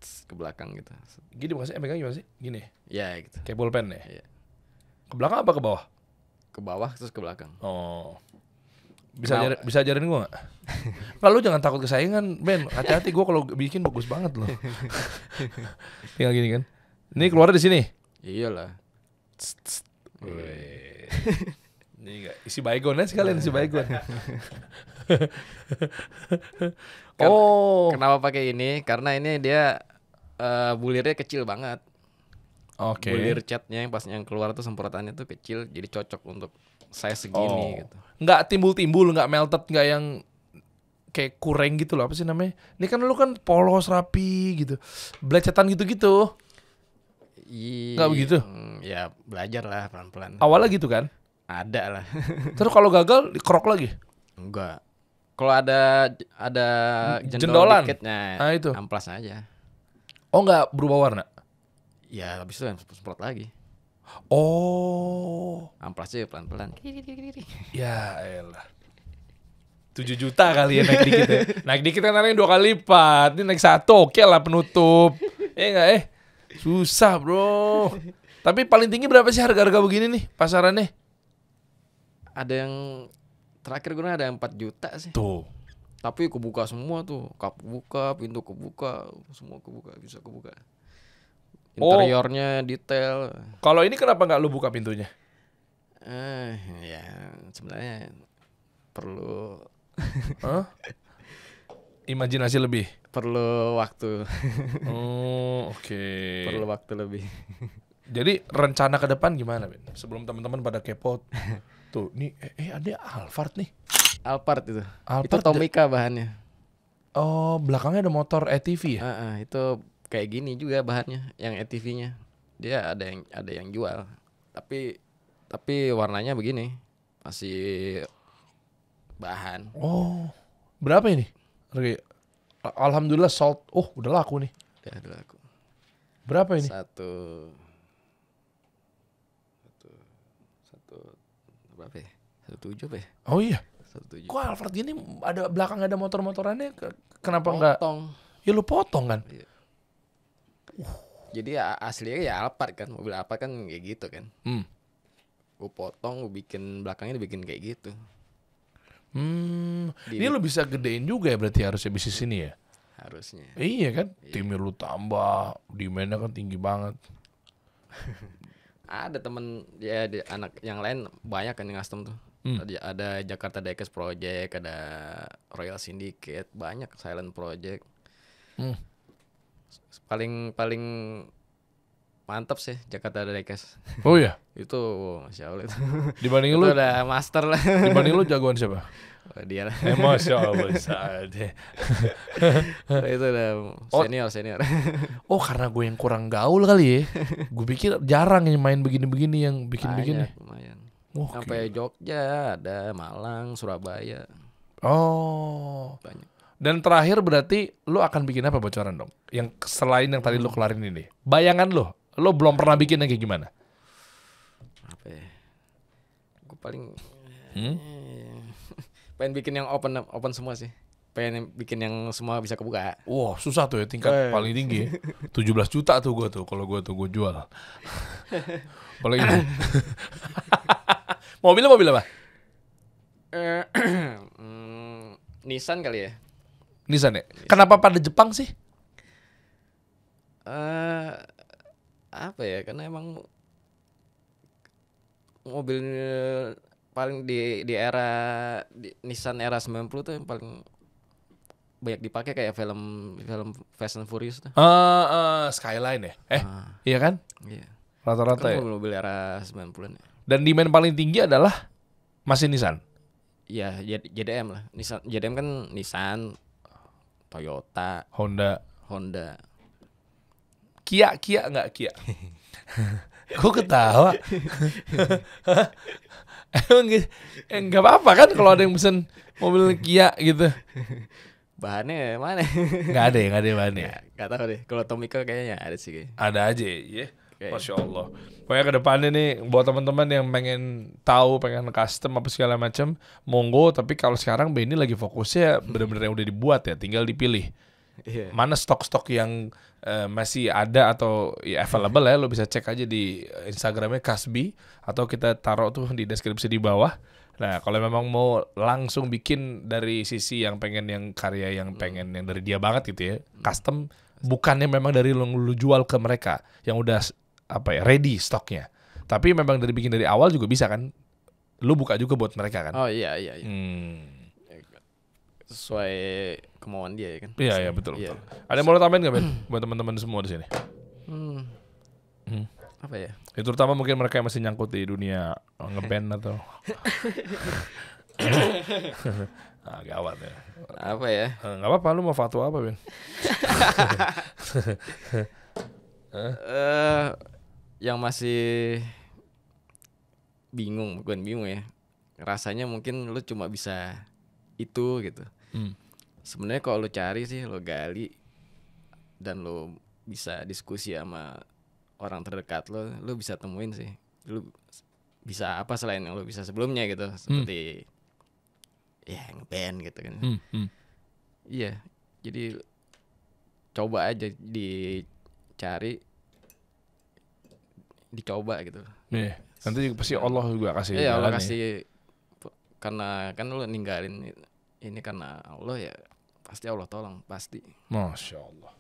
Ke belakang gitu. Gini maksudnya megangnya gimana sih? Gini. Ya gitu. Kayak pulpen ya? Iya. Ke belakang apa ke bawah? Ke bawah terus ke belakang. Oh. Bisa ajarin gue nggak? Kalau lu jangan takut kesayangan, Ben. Hati-hati, gue kalau bikin bagus banget loh. Tinggal gini kan. Ini keluar di sini. Iyalah. Ini enggak isi baygonnya sekalian isi baygon. Kenapa pakai ini? Karena ini dia bulirnya kecil banget. Oke. Bulir catnya yang keluar tuh semprotannya tuh kecil, jadi cocok untuk size segini gitu. Nggak timbul-timbul, nggak melted, nggak yang kayak kureng gitu loh, apa sih namanya? Ini kan lu kan polos rapi gitu, belecetan gitu-gitu. Nggak begitu? Ya belajar lah pelan-pelan. Awalnya gitu kan? Ada lah. Terus kalau gagal dikerok lagi? Enggak. Kalau ada Jendolan dikitnya, itu amplas aja. Oh, nggak berubah warna? Ya habis itu semprot lagi. Oh, Amplasnya pelan-pelan. ya elah. 7 juta kali ya naik dikit ya. Naik dikit kan naik 2 kali lipat. Ini naik 1 oke lah penutup. Enggak susah bro. Tapi paling tinggi berapa sih harga-harga begini nih pasarannya? Ada yang terakhir gue ada yang 4 juta sih. Tuh. Tapi kebuka semua tuh. Kap kebuka, pintu kebuka, semua kebuka, bisa kebuka. Interiornya detail. Kalau ini kenapa nggak lu buka pintunya? Ya sebenarnya perlu imajinasi lebih. Perlu waktu. Oh, oke. Perlu waktu lebih. Jadi rencana ke depan gimana, Ben? Sebelum teman-teman pada kepo. Tuh, nih ada Alphard nih. Alphard itu. Alphard itu Tomica bahannya. Oh, belakangnya ada motor ATV ya? Itu kayak gini juga bahannya, yang ATV-nya. Dia ada yang jual. Tapi warnanya begini. Masih bahan. Oh. Berapa ini? Alhamdulillah sold. Oh, udah laku nih. Ya, udah laku. Berapa ini? Satu berapa ya? 1,7 apa ya? Oh iya. 1,7. Kok Alphard gini ada belakang ada motor-motorannya? Kenapa enggak? Potong. Ya lu potong kan? Iya. Jadi aslinya ya Alphard kan, mobil Alphard kan kayak gitu kan. Gue potong, gue bikin belakangnya dibikin kayak gitu. Ini lu bisa gedein juga ya berarti harusnya bisnis ini ya? Harusnya. Iya kan? Iya. Timnya lu tambah, demand-nya kan tinggi banget. Ada temen ya anak yang lain banyak kan yang custom tuh. Ada Jakarta Diecast Project, ada Royal Syndicate, banyak Silent Project. Paling mantap sih Jakarta Diecast. Oh iya. Itu Masya Allah itu. Dibanding itu lu udah master lah. dibanding lu jagoan siapa? Dia lah. Masya Allah Sade. Itu udah senior. Oh, karena gue yang kurang gaul kali ya. Gue pikir jarang yang main begini-begini yang bikin-begini. Lumayan. Okay. Sampai Jogja, ada Malang, Surabaya. Oh. Banyak. Dan terakhir berarti lu akan bikin apa bocoran dong? Yang selain yang tadi lu kelarin ini. Bayangan lu belum pernah bikin yang kayak gimana? Apa ya? Gue paling pengen bikin yang open semua sih. Pengen bikin yang semua bisa kebuka. Wah, susah tuh ya, tingkat paling tinggi. 17 juta tuh gue gue jual. Apalagi ini. Mobil apa? Nissan kali ya. Nissan ya? Kenapa pada Jepang sih? Apa ya? Karena emang mobil paling di era Nissan era 90 tuh yang paling banyak dipakai kayak film Fast and Furious tuh. Skyline ya? Iya kan? Iya. Rata-rata Kan ya. mobil era 90-an ya. Dan demand paling tinggi adalah masih Nissan. Iya, JDM lah. Nissan, JDM kan Nissan, Toyota, Honda. Kia nggak Kia? Kok ketawa? Emang nggak apa-apa kan kalau ada yang pesen mobil Kia gitu? Bahannya mana? Nggak ada bahannya. Nggak tahu deh. Kalau Tomica kayaknya ada sih. Kayaknya. Ada aja ya. Okay. Masya Allah. Pokoknya ke depannya nih buat teman-teman yang pengen tahu, pengen custom apa segala macam, monggo. Tapi kalau sekarang Benny lagi fokusnya benar-benar yang udah dibuat ya, tinggal dipilih. Yeah. Mana stok-stok yang masih ada atau ya available ya, lo bisa cek aja di Instagramnya Kasbi atau kita taruh tuh di deskripsi di bawah. Nah, kalau memang mau langsung bikin dari sisi yang pengen yang karya yang pengen yang dari dia banget gitu ya, custom, bukannya memang dari lu jual ke mereka yang udah ready stoknya. Tapi memang bikin dari awal juga bisa kan? Lu buka juga buat mereka kan? Oh iya. Sesuai kemauan dia ya kan. Iya betul. Ada yang mau lo tambahin nggak Ben buat teman-teman semua di sini? Apa ya? Itu terutama mungkin mereka yang masih nyangkut di dunia ngeband atau gawat ya. Apa ya? Nggak apa-apa, lu mau fatwa apa Ben? Yang masih bukan bingung ya. Rasanya mungkin lu cuma bisa itu gitu. Sebenarnya kalau lu cari sih, lu gali dan lu bisa diskusi sama orang terdekat lu bisa temuin sih. Lu bisa apa selain yang lu bisa sebelumnya gitu, seperti ya ngeband gitu kan. Iya. Jadi coba aja dicoba gitu. Iya. Nanti pasti Allah juga kasih. Iya, Allah kasih. Karena kan lu ninggalin ini karena Allah ya, pasti Allah tolong, pasti. Masya Allah.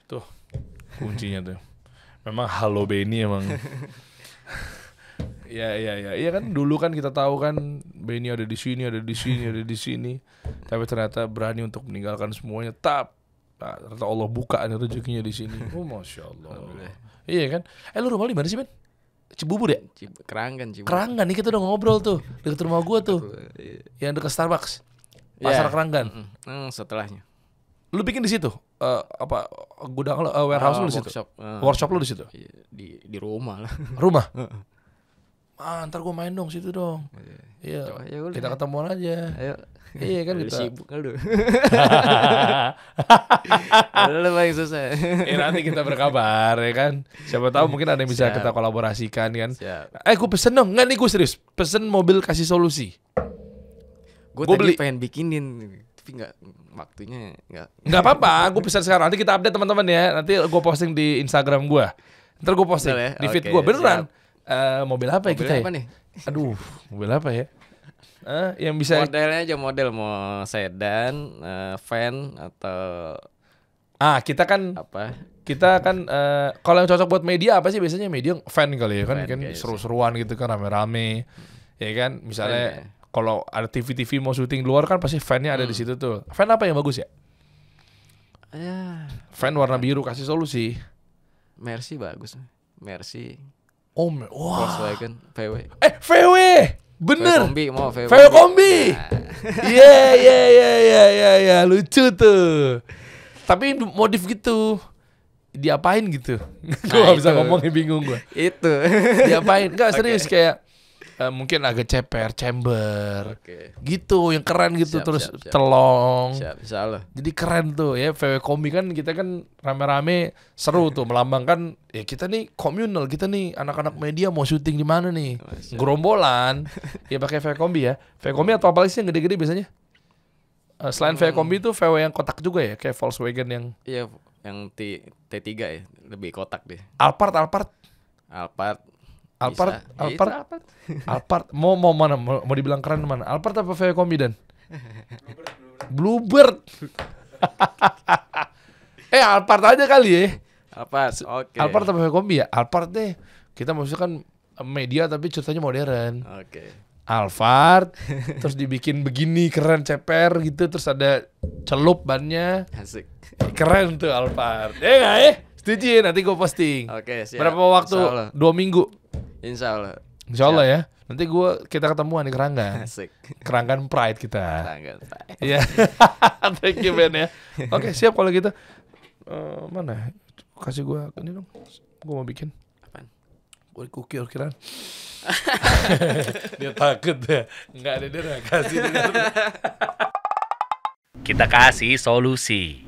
Tuh kuncinya tuh. Memang Halo Benny emang. Iya kan dulu kan kita tahu kan Benny ada di sini. Tapi ternyata berani untuk meninggalkan semuanya. Ternyata Allah buka rezekinya di sini. Oh Masya Allah. Iya kan? Lu rumah di mana sih Ben? Cibubur ya? Keranggan. Keranggan nih, kita udah ngobrol tuh dekat rumah gua tuh. Yang dekat Starbucks. Pasar Keranggan. Setelahnya. Lu bikin di situ? Gudang lo, warehouse lu di situ? Workshop lu di situ? Di rumah lah. Rumah? Ntar gua main dong situ dong. Iya. Kita ketemuan aja. Ayo. Iya kan kita. Sibuk kan lu. Lu paling susah. Nanti kita berkabar ya kan. Siapa tahu mungkin ada yang bisa kita kolaborasikan kan. Gue pesen dong. Nggak nih, gue serius. Pesen mobil kasih solusi. Gue tadi pengen bikinin, tapi waktunya nggak apa-apa. Gue pesen sekarang. Nanti kita update teman-teman ya. Nanti gue posting di Instagram gue. Ntar gue posting di feed gue. Beneran. Mobil apa ya kita ya? Nih? Aduh, mobil apa ya? Yang bisa modelnya aja, mau sedan, van atau kita kan apa? Kita kan kalau yang cocok buat media apa sih biasanya? Media van kali ya kan seru-seruan gitu kan, rame-rame. Ya kan misalnya kalau ada TV mau syuting luar kan pasti van-nya ada di situ tuh. Van apa yang bagus ya? Van warna biru kasih solusi. Mercy bagus. Mercy. Volkswagen VW. VW. Bener. VW kombi. Iya, lucu tuh. Tapi modif gitu. Diapain gitu? Gue gak bisa ngomongnya, bingung gue. Itu. Diapain? Enggak serius kayak mungkin agak ceper, chamber. Gitu, yang keren gitu. Terus telong. Salah. Jadi keren tuh ya. VW kombi kan kita kan rame-rame seru tuh, melambangkan ya kita nih communal, kita nih anak-anak media mau syuting di mana nih? Gerombolan. Ya pakai VW kombi ya. VW kombi atau apa sih yang gede-gede biasanya? Selain VW kombi tuh VW yang kotak juga ya, kayak Volkswagen yang yang T3 ya, lebih kotak deh. Alphard. Mau mana? Mau dibilang keren mana? Alphard apa VW kombi dan? Bluebird. Alphard aja kali ya. Alphard apa VW kombi ya? Alphard deh. Kita maksudnya kan media tapi ceritanya modern. Alphard, terus dibikin begini keren, ceper gitu, terus ada celup bannya. Asik. Keren tuh Alphard. Nggak ya? Setuju ya, nanti gue posting. Siap. Berapa waktu? 2 minggu. Insya Allah ya. Nanti kita ketemuan di Keranggan. Asik. Keranggan Pride kita. Iya. Keranggan. Thank you Ben ya. Oke, siap kalau gitu. Mana? Kasih gue ini dong. Gue mau bikin. Apaan? Gue kukir-kiran. Dia takut ya. Enggak ada, dia kasih. Kita kasih solusi.